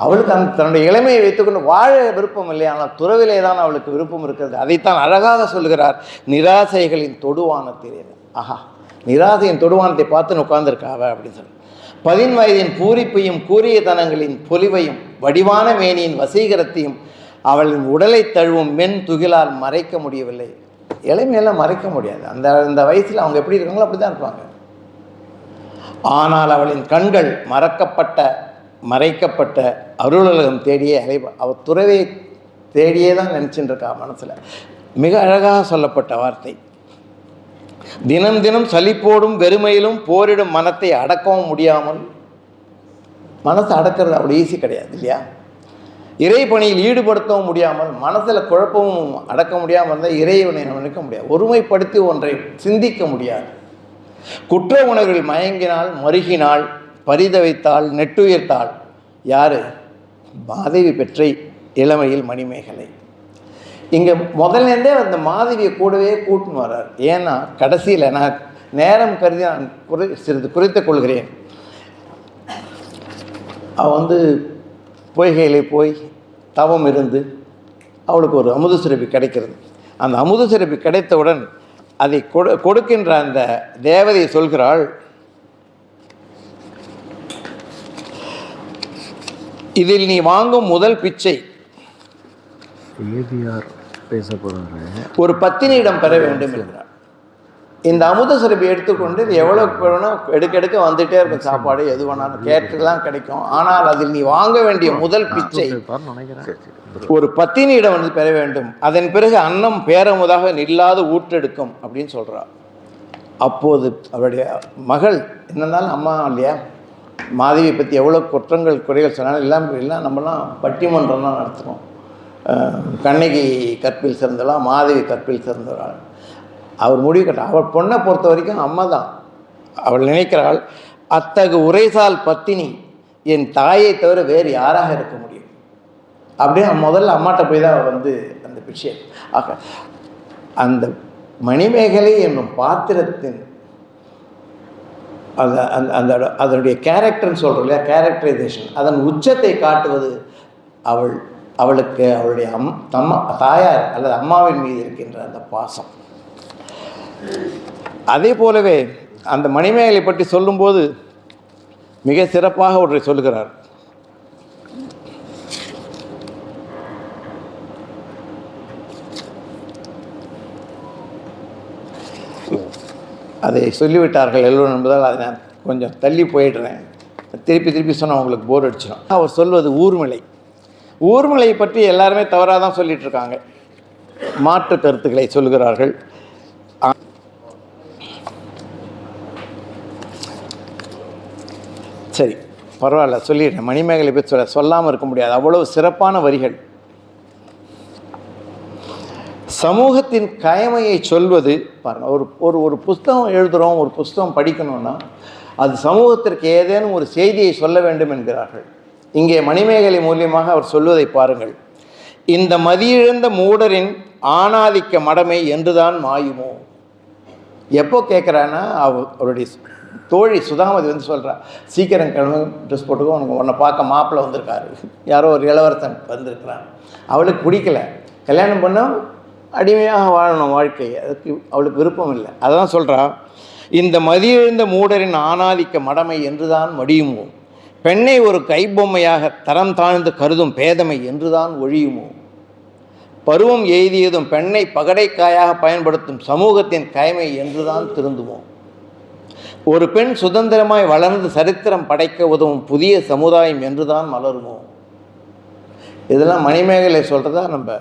அவளுக்கு தன்னுடைய இளமையை வைத்துக்கொண்டு வாழ விருப்பம் இல்லை. ஆனால் துறவிலே தான் அவளுக்கு விருப்பம் இருக்கிறது. அதைத்தான் அழகாக சொல்கிறார், நிராசைகளின் தொடுவானத்தில். ஆஹா, நிராசையின் தொடுவானத்தை பார்த்து உட்கார்ந்துருக்காவ அப்படின்னு சொல்லி. 10 வயதின் பூரிப்பையும் கூறிய தனங்களின் பொலிவையும் வடிவான மேனியின் வசீகரத்தையும் அவளின் உடலை தழுவும் மென் துகிலால் மறைக்க முடியவில்லை. இளமையெல்லாம் மறைக்க முடியாது. அந்த வயசில் அவங்க எப்படி இருக்காங்களோ அப்படி தான் இருப்பாங்க. ஆனால் அவளின் கண்கள் மறைக்கப்பட்ட அருளுலகம் தேடியே அலைவா. அவள் துறவை தேடியே தான் நினச்சிட்டு இருக்கா மனசில். மிக அழகாக சொல்லப்பட்ட வார்த்தை. தினம் தினம் சலிப்போடும் வெறுமையிலும் போரிடும் மனத்தை அடக்கவும் முடியாமல், மனசை அடக்கிறது அவ்வளோ ஈஸி கிடையாது இல்லையா? இறை பணியில் ஈடுபடுத்தவும் முடியாமல், மனசில் குழப்பமும் அடக்க முடியாமல் இருந்தால் இறைவனை நினைக்க முடியாது. ஒருமைப்படுத்தி ஒன்றை சிந்திக்க முடியாது. குற்ற உணர்வில் மயங்கினால், மருகினால், பரிதவித்தாள், நெட்டுயிர்த்தாள். யாரு? மாதவி பெற்ற இளமையில் மணிமேகலை. இங்கே முதல்லேருந்தே அந்த மாதவியை கூடவே கூட்டுன்னு வர்றார். ஏன்னா கடைசியில் நான் நேரம் கருதி நான் சிறிது குறித்து கொள்கிறேன். அவள் பொய்கையிலே போய் தவம் இருந்து அவளுக்கு ஒரு அமுத சுரபி கிடைக்கிறது. அந்த அமுத சுரபி கிடைத்தவுடன் அதை கொடுக்கின்ற அந்த தேவதை சொல்கிறாள், இதில் நீ வாங்கும் முதல் பிச்சை பேச போகிறாங்க, ஒரு பத்தினியிடம் பெற வேண்டும் என்கிறார். இந்த அமுத சுரபி எடுத்துக்கொண்டு எவ்வளோ வேணும் எடுக்க வந்துகிட்டே இருக்கும். சாப்பாடு எது வேணாலும் கேட்டுலாம் கிடைக்கும். ஆனால் அதில் நீ வாங்க வேண்டிய முதல் பிச்சை ஒரு பத்தினியிடம் பெற வேண்டும். அதன் பிறகு அன்னம் பேரமுதாக நில்லாது ஊற்றெடுக்கும் அப்படின்னு சொல்கிறார். அப்போது அவருடைய மகள் என்னன்னாலும் அம்மா இல்லையா, மாதவியை பற்றி எவ்வளோ குற்றங்கள் குறைகள் சொன்னாலும் எல்லாம் நம்மலாம் பட்டிமன்றம்லாம் நடத்துகிறோம். கண்ணகி கற்பில் சிறந்தவளா, மாதவி கற்பில் சிறந்தவளா, அவர் முடிவு கட்ட. அவள் பொண்ணை பொறுத்த வரைக்கும் அம்மா தான். அவள் நினைக்கிறாள், அத்தகு உரைசால் பத்தினி என் தாயை தவிர வேறு யாராக இருக்க முடியும் அப்படின்னு முதல்ல அம்மாட்ட போய் தான் அந்த விஷயம். ஆக அந்த மணிமேகலை என்னும் பாத்திரத்தின் அதனுடைய கேரக்டர்னு சொல்கிறோம் இல்லையா, கேரக்டரைசேஷன், அதன் உச்சத்தை காட்டுவது அவளுக்கு அவளுடைய தாயார் அல்லது அம்மாவின் மீது இருக்கின்ற அந்த பாசம். அதே போலவே அந்த மணிமேகலை பற்றி சொல்லும்போது மிக சிறப்பாக ஒன்றை சொல்லுகிறார். அதை சொல்லிவிட்டார்கள் எல்லோரும் என்பதால் அதை நான் கொஞ்சம் தள்ளி போயிடுறேன். திருப்பி சொன்னால் உங்களுக்கு போர் அடிச்சிடும். அவர் சொல்வது ஊர்மிளை. ஊர்மிளையை பற்றி எல்லாருமே தவறாக தான் சொல்லிட்டு இருக்காங்க. மாற்று கருத்துக்களை சொல்கிறார்கள். சரி, பரவாயில்ல, சொல்லிடுறேன். மணிமேகலை பற்றி சொல்லாமல் இருக்க முடியாது. அவ்வளவு சிறப்பான வரிகள். சமூகத்தின் கயமையை சொல்வது பாருங்கள். ஒரு புஸ்தகம் எழுதுகிறோம், ஒரு புஸ்தகம் படிக்கணும்னா அது சமூகத்திற்கு ஏதேனும் ஒரு செய்தியை சொல்ல வேண்டும் என்கிறார்கள். இங்கே மணிமேகலை மூலியமாக அவர் சொல்வதை பாருங்கள். இந்த மதியிழந்த மூடரின் ஆணாதிக்க மடமை என்றுதான் மாயுமோ. எப்போ கேட்குறான்னா, அவருடைய தோழி சுதாமதி சொல்கிறா, சீக்கிரம் கிழமை ட்ரெஸ் போட்டுக்கோ, உன்னை பார்க்க மாப்பிள்ளை வந்திருக்காரு, யாரோ ஒரு இளவரசன் வந்திருக்கிறான். அவளுக்கு பிடிக்கல, கல்யாணம் பண்ணால் அடிமையாக வாழணும் வாழ்க்கை, அதுக்கு அவளுக்கு விருப்பம் இல்லை. அதான் சொல்கிறா, இந்த மதியிழந்த மூடரின் ஆணாதிக்க மடமை என்றுதான் மடியுமோ, பெண்ணை ஒரு கைப்பொம்மையாக தரம் தாழ்ந்து கருதும் பேதமை என்றுதான் ஒழியுமோ? பருவம் எய்தியதும் பெண்ணை பகடைக்காயாக பயன்படுத்தும் சமூகத்தின் கைமை என்றுதான் திருந்துமோ? ஒரு பெண் சுதந்திரமாய் வளர்ந்து சரித்திரம் படைக்க உதவும் புதிய சமுதாயம் என்றுதான் மலருமோ? இதெல்லாம் மணிமேகலை சொல்கிறதா நம்ம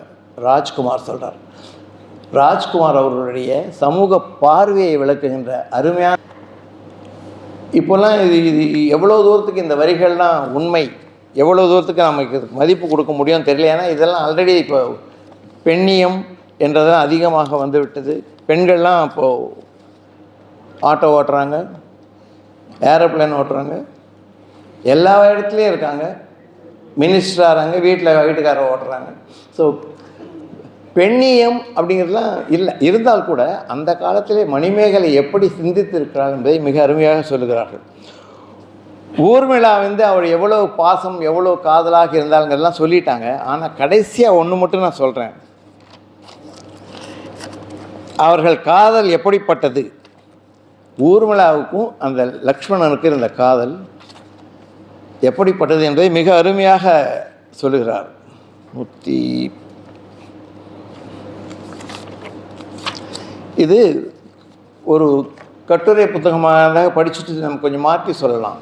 ராஜ்குமார் சொல்கிறார். ராஜ்குமார் அவர்களுடைய சமூக பார்வையை விளக்குகின்ற அருமையான, இப்போல்லாம் இது எவ்வளோ தூரத்துக்கு இந்த வரிகள்லாம் உண்மை, எவ்வளோ தூரத்துக்கு நமக்கு மதிப்பு கொடுக்க முடியும்னு தெரியல. ஏன்னா இதெல்லாம் ஆல்ரெடி இப்போ பெண்ணியம் என்றதெல்லாம் அதிகமாக வந்துவிட்டது. பெண்கள்லாம் இப்போது ஆட்டோ ஓட்டுறாங்க, ஏரோப்ளேன் ஓட்டுறாங்க, எல்லா இடத்துலையும் இருக்காங்க, மினிஸ்டர் ஆகிறாங்க, வீட்டுக்காரர் ஓட்டுறாங்க. ஸோ பெண்ணியம் அப்படிங்கிறதுலாம் இல்லை. இருந்தால் கூட அந்த காலத்திலே மணிமேகலை எப்படி சிந்தித்திருக்கிறாள் என்பதை மிக அருமையாக சொல்லுகிறார்கள். ஊர்மிளா அவள் எவ்வளோ பாசம் எவ்வளோ காதலாக இருந்தாலுங்கிறதெல்லாம் சொல்லிட்டாங்க. ஆனால் கடைசியாக ஒன்று மட்டும் நான் சொல்கிறேன். அவர்கள் காதல் எப்படிப்பட்டது, ஊர்மிளாவுக்கும் அந்த லக்ஷ்மணனுக்கு இருந்த காதல் எப்படிப்பட்டது என்பதை மிக அருமையாக சொல்லுகிறார். இது ஒரு கட்டுரை புத்தகமாக படிச்சுட்டு நம்ம கொஞ்சம் மாற்றி சொல்லலாம்.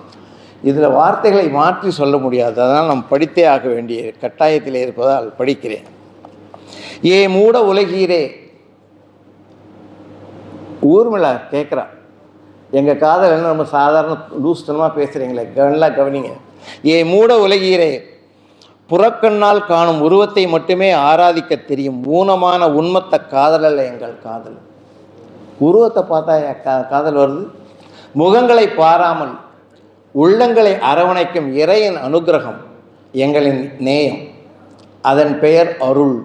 இதில் வார்த்தைகளை மாற்றி சொல்ல முடியாது. அதனால் நம்ம படித்தே ஆக வேண்டிய கட்டாயத்தில் இருப்பதால் படிக்கிறேன். ஏ மூட உலகீரே, ஊர்மிளா கேட்குறா, எங்கள் காதல் என்ன ரொம்ப சாதாரண லூஸ்தனமாக பேசுகிறீங்களே, நல்லா கவனிங்க. ஏ மூட உலகீரே, புறக்கண்ணால் காணும் உருவத்தை மட்டுமே ஆராதிக்க தெரியும் ஊனமான உண்மத்த காதலல்ல எங்கள் காதல். உருவத்தை பார்த்தா காதல் வருது? முகங்களை பாராமல் உள்ளங்களை அரவணைக்கும் இறையின் அனுகிரகம் எங்களின் நேயம், அதன் பெயர் அருள்.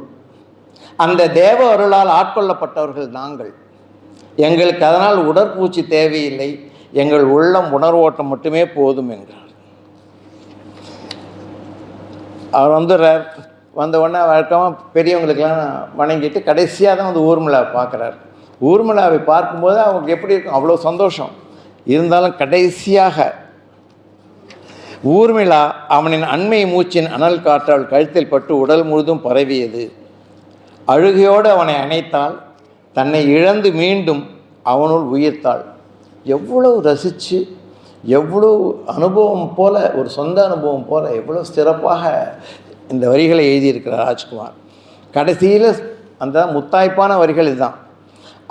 அந்த தேவ அருளால் ஆட்கொள்ளப்பட்டவர்கள் நாங்கள். எங்களுக்கு அதனால் உடற்பூச்சி தேவையில்லை, எங்கள் உள்ளம் உணர்வோட்டம் மட்டுமே போதும் என்கிறார். அவர் வந்த உடனே வழக்கமாக பெரியவங்களுக்கெல்லாம் வணங்கிட்டு கடைசியாக தான் ஊர்மிளாவை பார்க்குறார். ஊர்மிளாவை பார்க்கும்போது அவங்களுக்கு எப்படி இருக்கும், அவ்வளோ சந்தோஷம். இருந்தாலும் கடைசியாக ஊர்மிளா அவனின் அண்மை மூச்சின் அனல் காற்றால் கழுத்தில் பட்டு உடல் முழுதும் பரவியது. அழுகையோடு அவனை அணைத்தாள், தன்னை இழந்து மீண்டும் அவனுள் உயிர்த்தாள். எவ்வளோ ரசித்து, எவ்வளோ அனுபவம் போல, ஒரு சொந்த அனுபவம் போல எவ்வளோ சிறப்பாக இந்த வரிகளை எழுதியிருக்கிறார் ராஜ்குமார். கடைசியில் அந்த முத்தாய்ப்பான வரிகள் இதுதான்.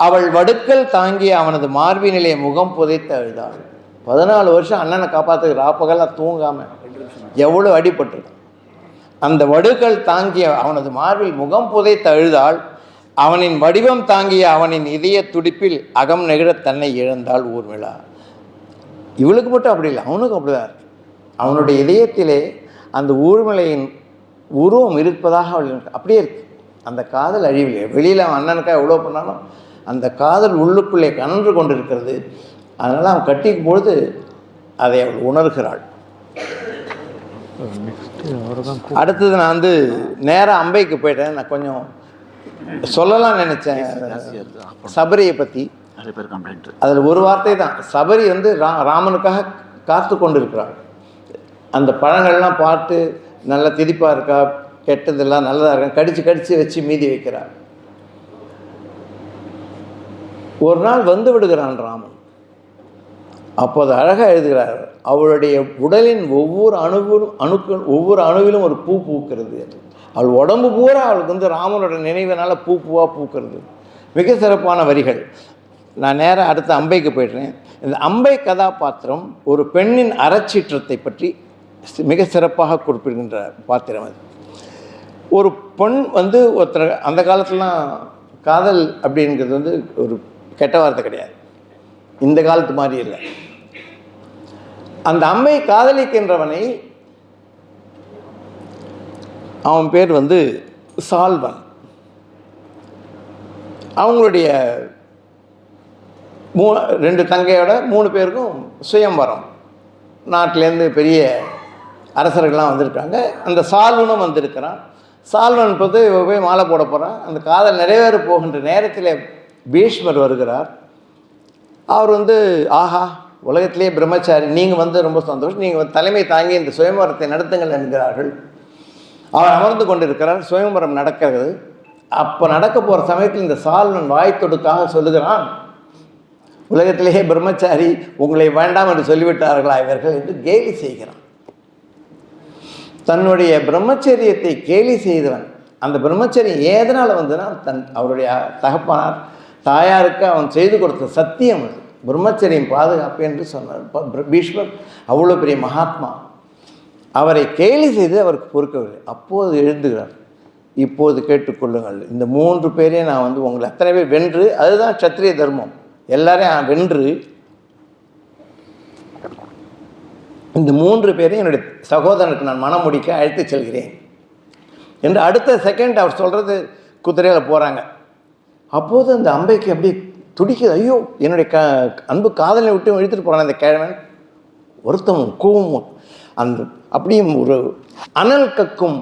அவள் வடுக்கல் தாங்கிய அவனது மார்பினிலே முகம் புதைத்து அழுதாள். 14 வருஷம் அண்ணனை காப்பாற்றுக்கு ராப்பகலாக தூங்காமல் எவ்வளோ அடிபட்டிருக்கு. அந்த வடுக்கல் தாங்கிய அவனது மார்பில் முகம் புதைத்து அழுதாள். அவனின் வடிவம் தாங்கிய அவனின் இதய துடிப்பில் அகம் நெகிழ தன்னை இழந்தாள் ஊர்மிளா. இவளுக்கு மட்டும் அப்படி இல்லை, அவனுக்கும் அப்படிதான் இருக்கு. அவனுடைய இதயத்திலே அந்த ஊர்மிளையின் உருவம் இருப்பதாக அவள் அப்படியே இருக்கு. அந்த காதல் அழிவில்லை. வெளியில் அவன் அண்ணனுக்காக எவ்வளோ பண்ணாலும் அந்த காதல் உள்ளுக்குள்ளே கனன்று கொண்டிருக்கிறது. அதனால் அவன் கட்டிக்கும் பொழுது அதை அவள் உணர்கிறாள். அடுத்தது நான் நேராக அம்பைக்கு போயிட்டேன். நான் கொஞ்சம் சொல்லலாம் நினச்சேன் சபரியை பற்றி. அதில் ஒரு வார்த்தை தான். சபரி ராமனுக்காக காத்து கொண்டு இருக்கிறாள். அந்த பழங்கள்லாம் பார்த்து நல்லா திதிப்பாக இருக்கா, கெட்டதெல்லாம் நல்லதாக இருக்கா, கடித்து கடித்து வச்சு மீதி வைக்கிறாள். ஒரு நாள் வந்து விடுகிறான் ராமன். அப்போது அழகாக எழுதுகிறார், அவளுடைய உடலின் ஒவ்வொரு அணுவிலும் ஒரு பூ பூக்கிறது. அவள் உடம்பு பூரா அவளுக்கு ராமனோட நினைவினால் பூவாக பூக்கிறது. மிக சிறப்பான வரிகள். நான் நேராக அடுத்த அம்பைக்கு போய்ட்றேன். இந்த அம்பை கதாபாத்திரம் ஒரு பெண்ணின் அறச்சீற்றத்தை பற்றி மிக சிறப்பாக குறிப்பிடுகின்ற பாத்திரம் அது. ஒரு பெண் ஒருத்தர் அந்த காலத்துலாம் காதல் அப்படிங்கிறது ஒரு கெட்ட வார்த்தை கிடையாது, இந்த காலத்து மாதிரி இல்லை. அந்த அம்மை காதலிக்கின்றவனை, அவன் பேர் சால்வன். அவங்களுடைய 2 தங்கையோட 3 பேருக்கும் சுயம்வரம். நாட்டிலேருந்து பெரிய அரசர்கள்லாம் வந்திருக்காங்க. அந்த சால்வனும் வந்திருக்கிறான். சால்வன் போய் மாலை போட போகிறான். அந்த காதல் நிறைவேற போகின்ற நேரத்தில் பீஷ்மர் வருகிறார். அவர் ஆஹா உலகத்திலே பிரம்மச்சாரி நீங்கள் வந்து ரொம்ப சந்தோஷம், நீங்கள் தலைமை தாங்கி இந்த சுயம்பரத்தை நடத்துங்கள் என்கிறார்கள். அவர் அமர்ந்து கொண்டிருக்கிறார், சுயம்பரம் நடக்கிறது. அப்போ நடக்க போகிற சமயத்தில் இந்த சால்வன் வாய்த்தொடுக்காக சொல்லுகிறான், உலகத்திலேயே பிரம்மச்சாரி உங்களை வேண்டாம் என்று சொல்லிவிட்டார்களா இவர்கள் என்று கேலி செய்கிறான். தன்னுடைய பிரம்மச்சரியத்தை கேலி செய்தவன், அந்த பிரம்மச்சரியம் ஏதனால் வந்ததுன்னா அவருடைய தகப்பனார் தாயாருக்கு அவன் செய்து கொடுத்த சத்தியம் அது, பிரம்மச்சரியம் பாதுகாப்பு என்று சொன்னார். பீஷ்மர் அவ்வளோ பெரிய மகாத்மா, அவரை கேலி செய்து அவருக்கு பொறுக்கவில்லை. அப்போது எழுந்துகிறார், இப்போது கேட்டுக்கொள்ளுங்கள், இந்த 3 பேரையும் நான் வந்து உங்களை அத்தனை பேர் வென்று, அதுதான் சத்திரிய தர்மம், எல்லாரையும் வென்று இந்த 3 பேரையும் என்னுடைய சகோதரனுக்கு நான் மனம் முடிக்க அழைத்து செல்கிறேன் என்று அடுத்த செகண்ட் அவர் சொல்கிறது குதிரையில் போகிறாங்க. அப்போது அந்த அம்பைக்கு அப்படியே துடிக்குது, ஐயோ என்னுடைய அன்பு காதலை விட்டு இழுத்துட்டு போகிறான் அந்த கிழவன். வருத்தமும் கோவமும் அந்த அப்படியும் ஒரு அனல் கக்கும்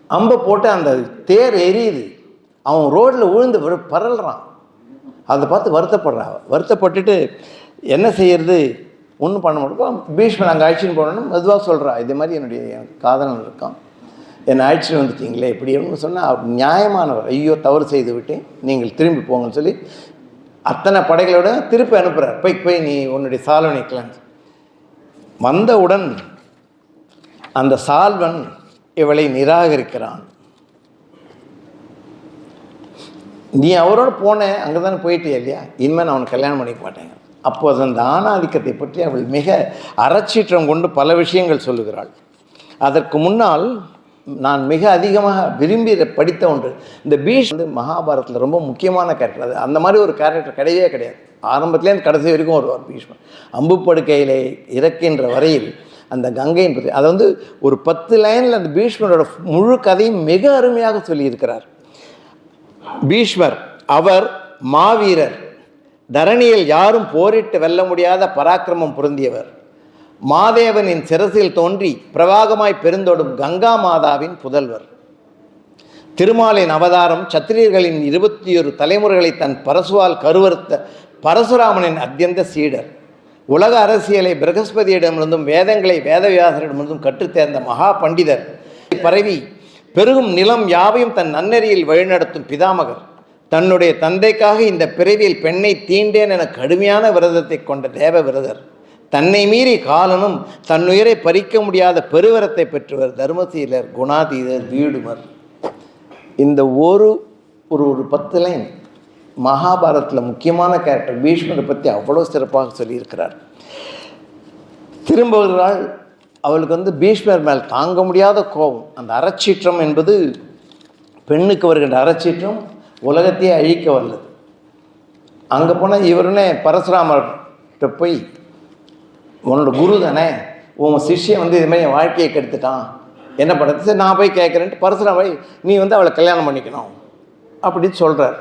அம்பை போட்டு அந்த தேர் எரியுது, அவன் ரோட்டில் விழுந்து பரல்றான். அதை பார்த்து வருத்தப்பட்டுட்டு என்ன செய்யறது, ஒன்றும் பண்ண மாட்டோம். பீஷ்மன் அங்கே அழைச்சின்னு போனோன்னு மெதுவாக சொல்கிறா, இதே மாதிரி என்னுடைய காதலன் இருக்கான், என்னை அழைச்சிட்டு வந்துட்டீங்களே இப்படின்னு சொன்னால் அவர் நியாயமானவர், ஐயோ தவறு செய்து விட்டேன் நீங்கள் திரும்பி போங்கன்னு சொல்லி அத்தனை படைகளோட திருப்பி அனுப்புகிறார். போய் நீ உன்னுடைய சால்வனை கிளம்பு. வந்தவுடன் அந்த சால்வன் இவளை நிராகரிக்கிறான். நீ அவரோட போன அங்கே தானே போயிட்டே இல்லையா, இனிமேல் நான் அவனை கல்யாணம் பண்ணிக்க மாட்டேங்க. அப்போது அந்த ஆணாதிக்கத்தை பற்றி அவள் மிக அறச்சீற்றம் கொண்டு பல விஷயங்கள் சொல்லுகிறாள். அதற்கு முன்னால் நான் மிக அதிகமாக விரும்பி படித்த ஒன்று, இந்த பீஷ் வந்து மகாபாரதத்தில் ரொம்ப முக்கியமான கேரக்டர். அது அந்த மாதிரி ஒரு கேரக்டர் கிடையவே கிடையாது. ஆரம்பத்துலேருந்து கடைசி வரைக்கும் ஒரு பீஷ்மன் அம்பு படுக்கையிலே இறக்கின்ற வரையில் அந்த கங்கையின் பற்றி அதை வந்து ஒரு 10 லைனில் அந்த பீஷ்மரோட முழு கதையும் மிக அருமையாக சொல்லியிருக்கிறார். பீஷ்மர் அவர் மாவீரர், தரணியில் யாரும் போரிட்டு வெல்ல முடியாத பராக்கிரமம் பொருந்தியவர், மாதேவனின் சிரசில் தோன்றி பிரவாகமாய் பெருந்தோடும் கங்கா மாதாவின் புதல்வர், திருமாலின் அவதாரம், சத்திரியர்களின் 21 தலைமுறைகளை தன் பரசுவால் கருவறுத்த பரசுராமனின் அத்தியந்த சீடர், உலக அரசியலை பிரகஸ்பதியிடமிருந்தும் வேதங்களை வேதவியாசரிடமிருந்தும் கற்றுத்தேர்ந்த மகா பண்டிதர், பரவி பெருகும் நிலம் யாவையும் தன் நன்னெறியில் வழிநடத்தும் பிதாமகர், தன்னுடைய தந்தைக்காக இந்த பிறவியில் பெண்ணை தீண்டேன் என கடுமையான விரதத்தை கொண்ட தேவ விரதர், தன்னை மீறி காலனும் தன்னுயிரை பறிக்க முடியாத பெருவரத்தை பெற்றவர், தர்மசீலர், குணாதீதர், வீடுமர். இந்த ஒரு 10 லைன் மகாபாரதத்தில் முக்கியமான கேரக்டர் பீஷ்மரை பற்றி அவ்வளோ சிறப்பாக சொல்லியிருக்கிறார். திரும்புகிறாள், அவளுக்கு வந்து பீஷ்மர் மேல் தாங்க முடியாத கோபம். அந்த அறச்சீற்றம் என்பது பெண்ணுக்கு வருகின்ற அறச்சீற்றம் உலகத்தையே அழிக்க வல்லது. அங்கே போனால் இவருனே பரசுராமர்கிட்ட போய், உன்னோட குரு தானே, உன் சிஷ்யன் வந்து இதுமாதிரி என் வாழ்க்கையை கெடுத்துட்டான், என்ன பண்ணுறது, சரி நான் போய் கேட்குறேன்ட்டு பரசுராமரை நீ வந்து அவளை கல்யாணம் பண்ணிக்கணும் அப்படின்னு சொல்கிறார்.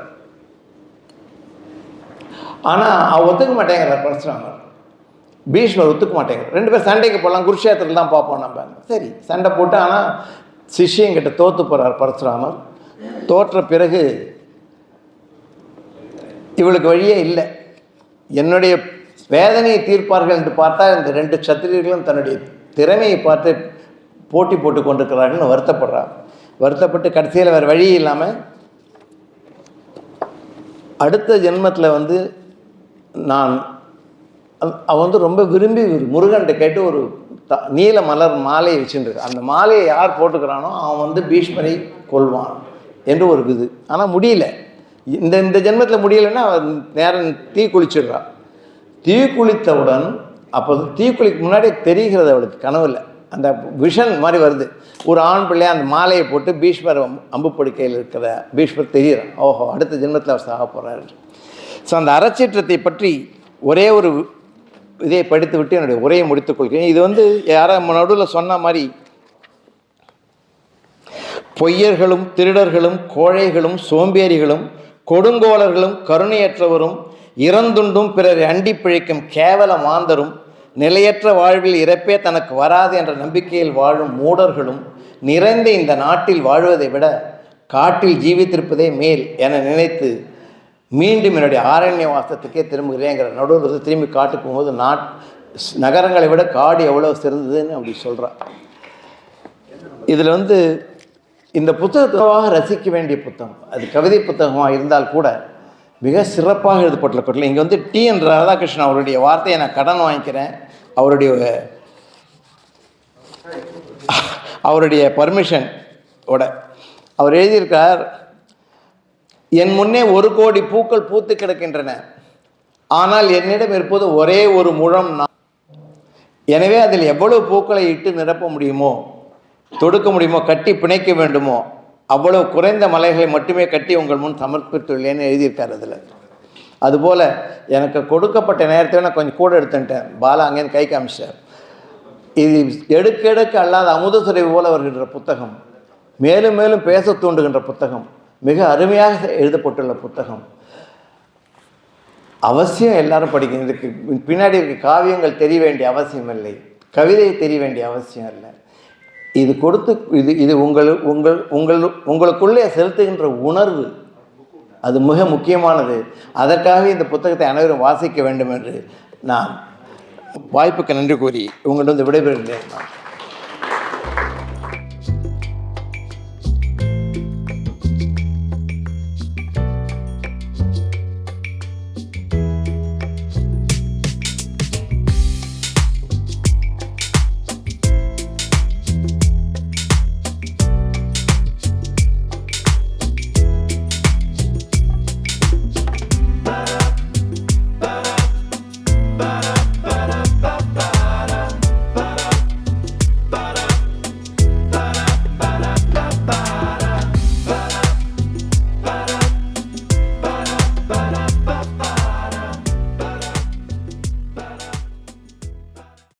ஆனால் அவள் ஒத்துக்க மாட்டேங்கிறார் பரசுராமர், பீஷ்மர் ஒத்துக்க மாட்டேங்கிறார். 2 பேர் சண்டைக்கு போகலாம், குருஷேத்திரத்தில் தான் பார்ப்போம் நம்ம. சரி சண்டை போட்டு, ஆனால் சிஷ்யங்கிட்ட தோற்று போகிறார் பரசுராமர். தோற்ற பிறகு இவளுக்கு வழியே இல்லை, என்னுடைய வேதனையை தீர்ப்பார்கள் என்று பார்த்தா இந்த 2 சத்திரியர்களும் தன்னுடைய திறமையை பார்த்து போட்டி போட்டு கொண்டிருக்கிறார்கள்னு வருத்தப்படுறார். வருத்தப்பட்டு கடைசியில் வேறு வழி இல்லாமல் அடுத்த ஜென்மத்தில் வந்து அவன் வந்து ரொம்ப விரும்பி முருகன்கிட்ட கேட்டு ஒரு நீல மலர் மாலையை வச்சுருக்கு, அந்த மாலையை யார் போட்டுக்கிறானோ அவன் வந்து பீஷ்மரை கொள்வான் என்று ஒரு இது. ஆனால் முடியல, இந்த ஜென்மத்தில் முடியலைன்னா அவன் நேரம் தீ குளிச்சிடுறான். தீ குளித்தவுடன், அப்போ தீக்குளிக்கு முன்னாடியே தெரிகிறது அவளுக்கு கனவில், அந்த விஷன் மாதிரி வருது, ஒரு ஆண் பிள்ளையை அந்த மாலையை போட்டு பீஷ்மர் அம்பு படுக்கையில் இருக்கிற பீஷ்மர் தெரிகிறான், ஓஹோ அடுத்த ஜென்மத்தில் அவர் சாக போகிறார். ஸோ அந்த அறச்சீற்றத்தை பற்றி ஒரே ஒரு இதை படித்து விட்டு என்னுடைய உரையை முடித்துக் கொள்கிறேன். இது வந்து யாரோ நடுவில் சொன்ன மாதிரி, பொய்யர்களும் திருடர்களும் கோழைகளும் சோம்பேறிகளும் கொடுங்கோலர்களும் கருணையற்றவரும் இறந்துண்டும் பிறரை அண்டி பிழைக்கும் கேவல மாந்தரும் நிலையற்ற வாழ்வில் இறப்பே தனக்கு வராது என்ற நம்பிக்கையில் வாழும் மூடர்களும் நிறைந்த இந்த நாட்டில் வாழ்வதை விட காட்டில் ஜீவித்திருப்பதே மேல் என நினைத்து மீண்டும் என்னுடைய ஆரண்ய வாசத்துக்கே திரும்புகிறேங்கிற நடுவில் திரும்பி காட்டுக்கு போகும்போது நகரங்களை விட காடு எவ்வளோ சிறந்ததுன்னு அப்படி சொல்கிறான். இதில் இந்த புத்தகத்துவாக ரசிக்க வேண்டிய புத்தகம், அது கவிதை புத்தகமாக இருந்தால் கூட மிக சிறப்பாக எழுதப்பட்டுள்ள இங்கே டி.என். ராதாகிருஷ்ணன் அவருடைய வார்த்தையை நான் கடன் வாங்கிக்கிறேன். அவருடைய பர்மிஷன் ஓட அவர் எழுதியிருக்கார், என் முன்னே 1 கோடி பூக்கள் பூத்து கிடக்கின்றன, ஆனால் என்னிடம் இருப்பது ஒரே ஒரு முழம் நான். எனவே அதில் எவ்வளவு பூக்களை இட்டு நிரப்ப முடியுமோ, தொடுக்க முடியுமோ, கட்டி பிணைக்க வேண்டுமோ அவ்வளவு குறைந்த மலைகளை மட்டுமே கட்டி உங்கள் முன் சமர்ப்பித்துள்ளேன்னு எழுதியிருக்கார். அதில் அதுபோல் எனக்கு கொடுக்கப்பட்ட நேரத்தை நான் கொஞ்சம் கூட எடுத்துட்டேன். பாலா அங்கேருந்து கை காமிச்சார். இது எடுக்க அல்லாத அமுத சுரவி போல வருகின்ற புத்தகம், மேலும் மேலும் பேச தூண்டுகின்ற புத்தகம், மிக அருமையாக எழுதப்பட்டுள்ள புத்தகம். அவசியம் எல்லாரும் படிக்கணும். இதுக்கு பின்னாடி இருக்க காவியங்கள் தெரிய வேண்டிய அவசியம் இல்லை, கவிதை தெரிய வேண்டிய அவசியம் இல்லை. இது இது உங்களுக்குள்ளே செலுத்துகின்ற உணர்வு, அது மிக முக்கியமானது. அதற்காக இந்த புத்தகத்தை அனைவரும் வாசிக்க வேண்டும் என்று நான் வாய்ப்புக்கு நன்றி கூறி உங்களிடம் விடைபெறுகிறேன்.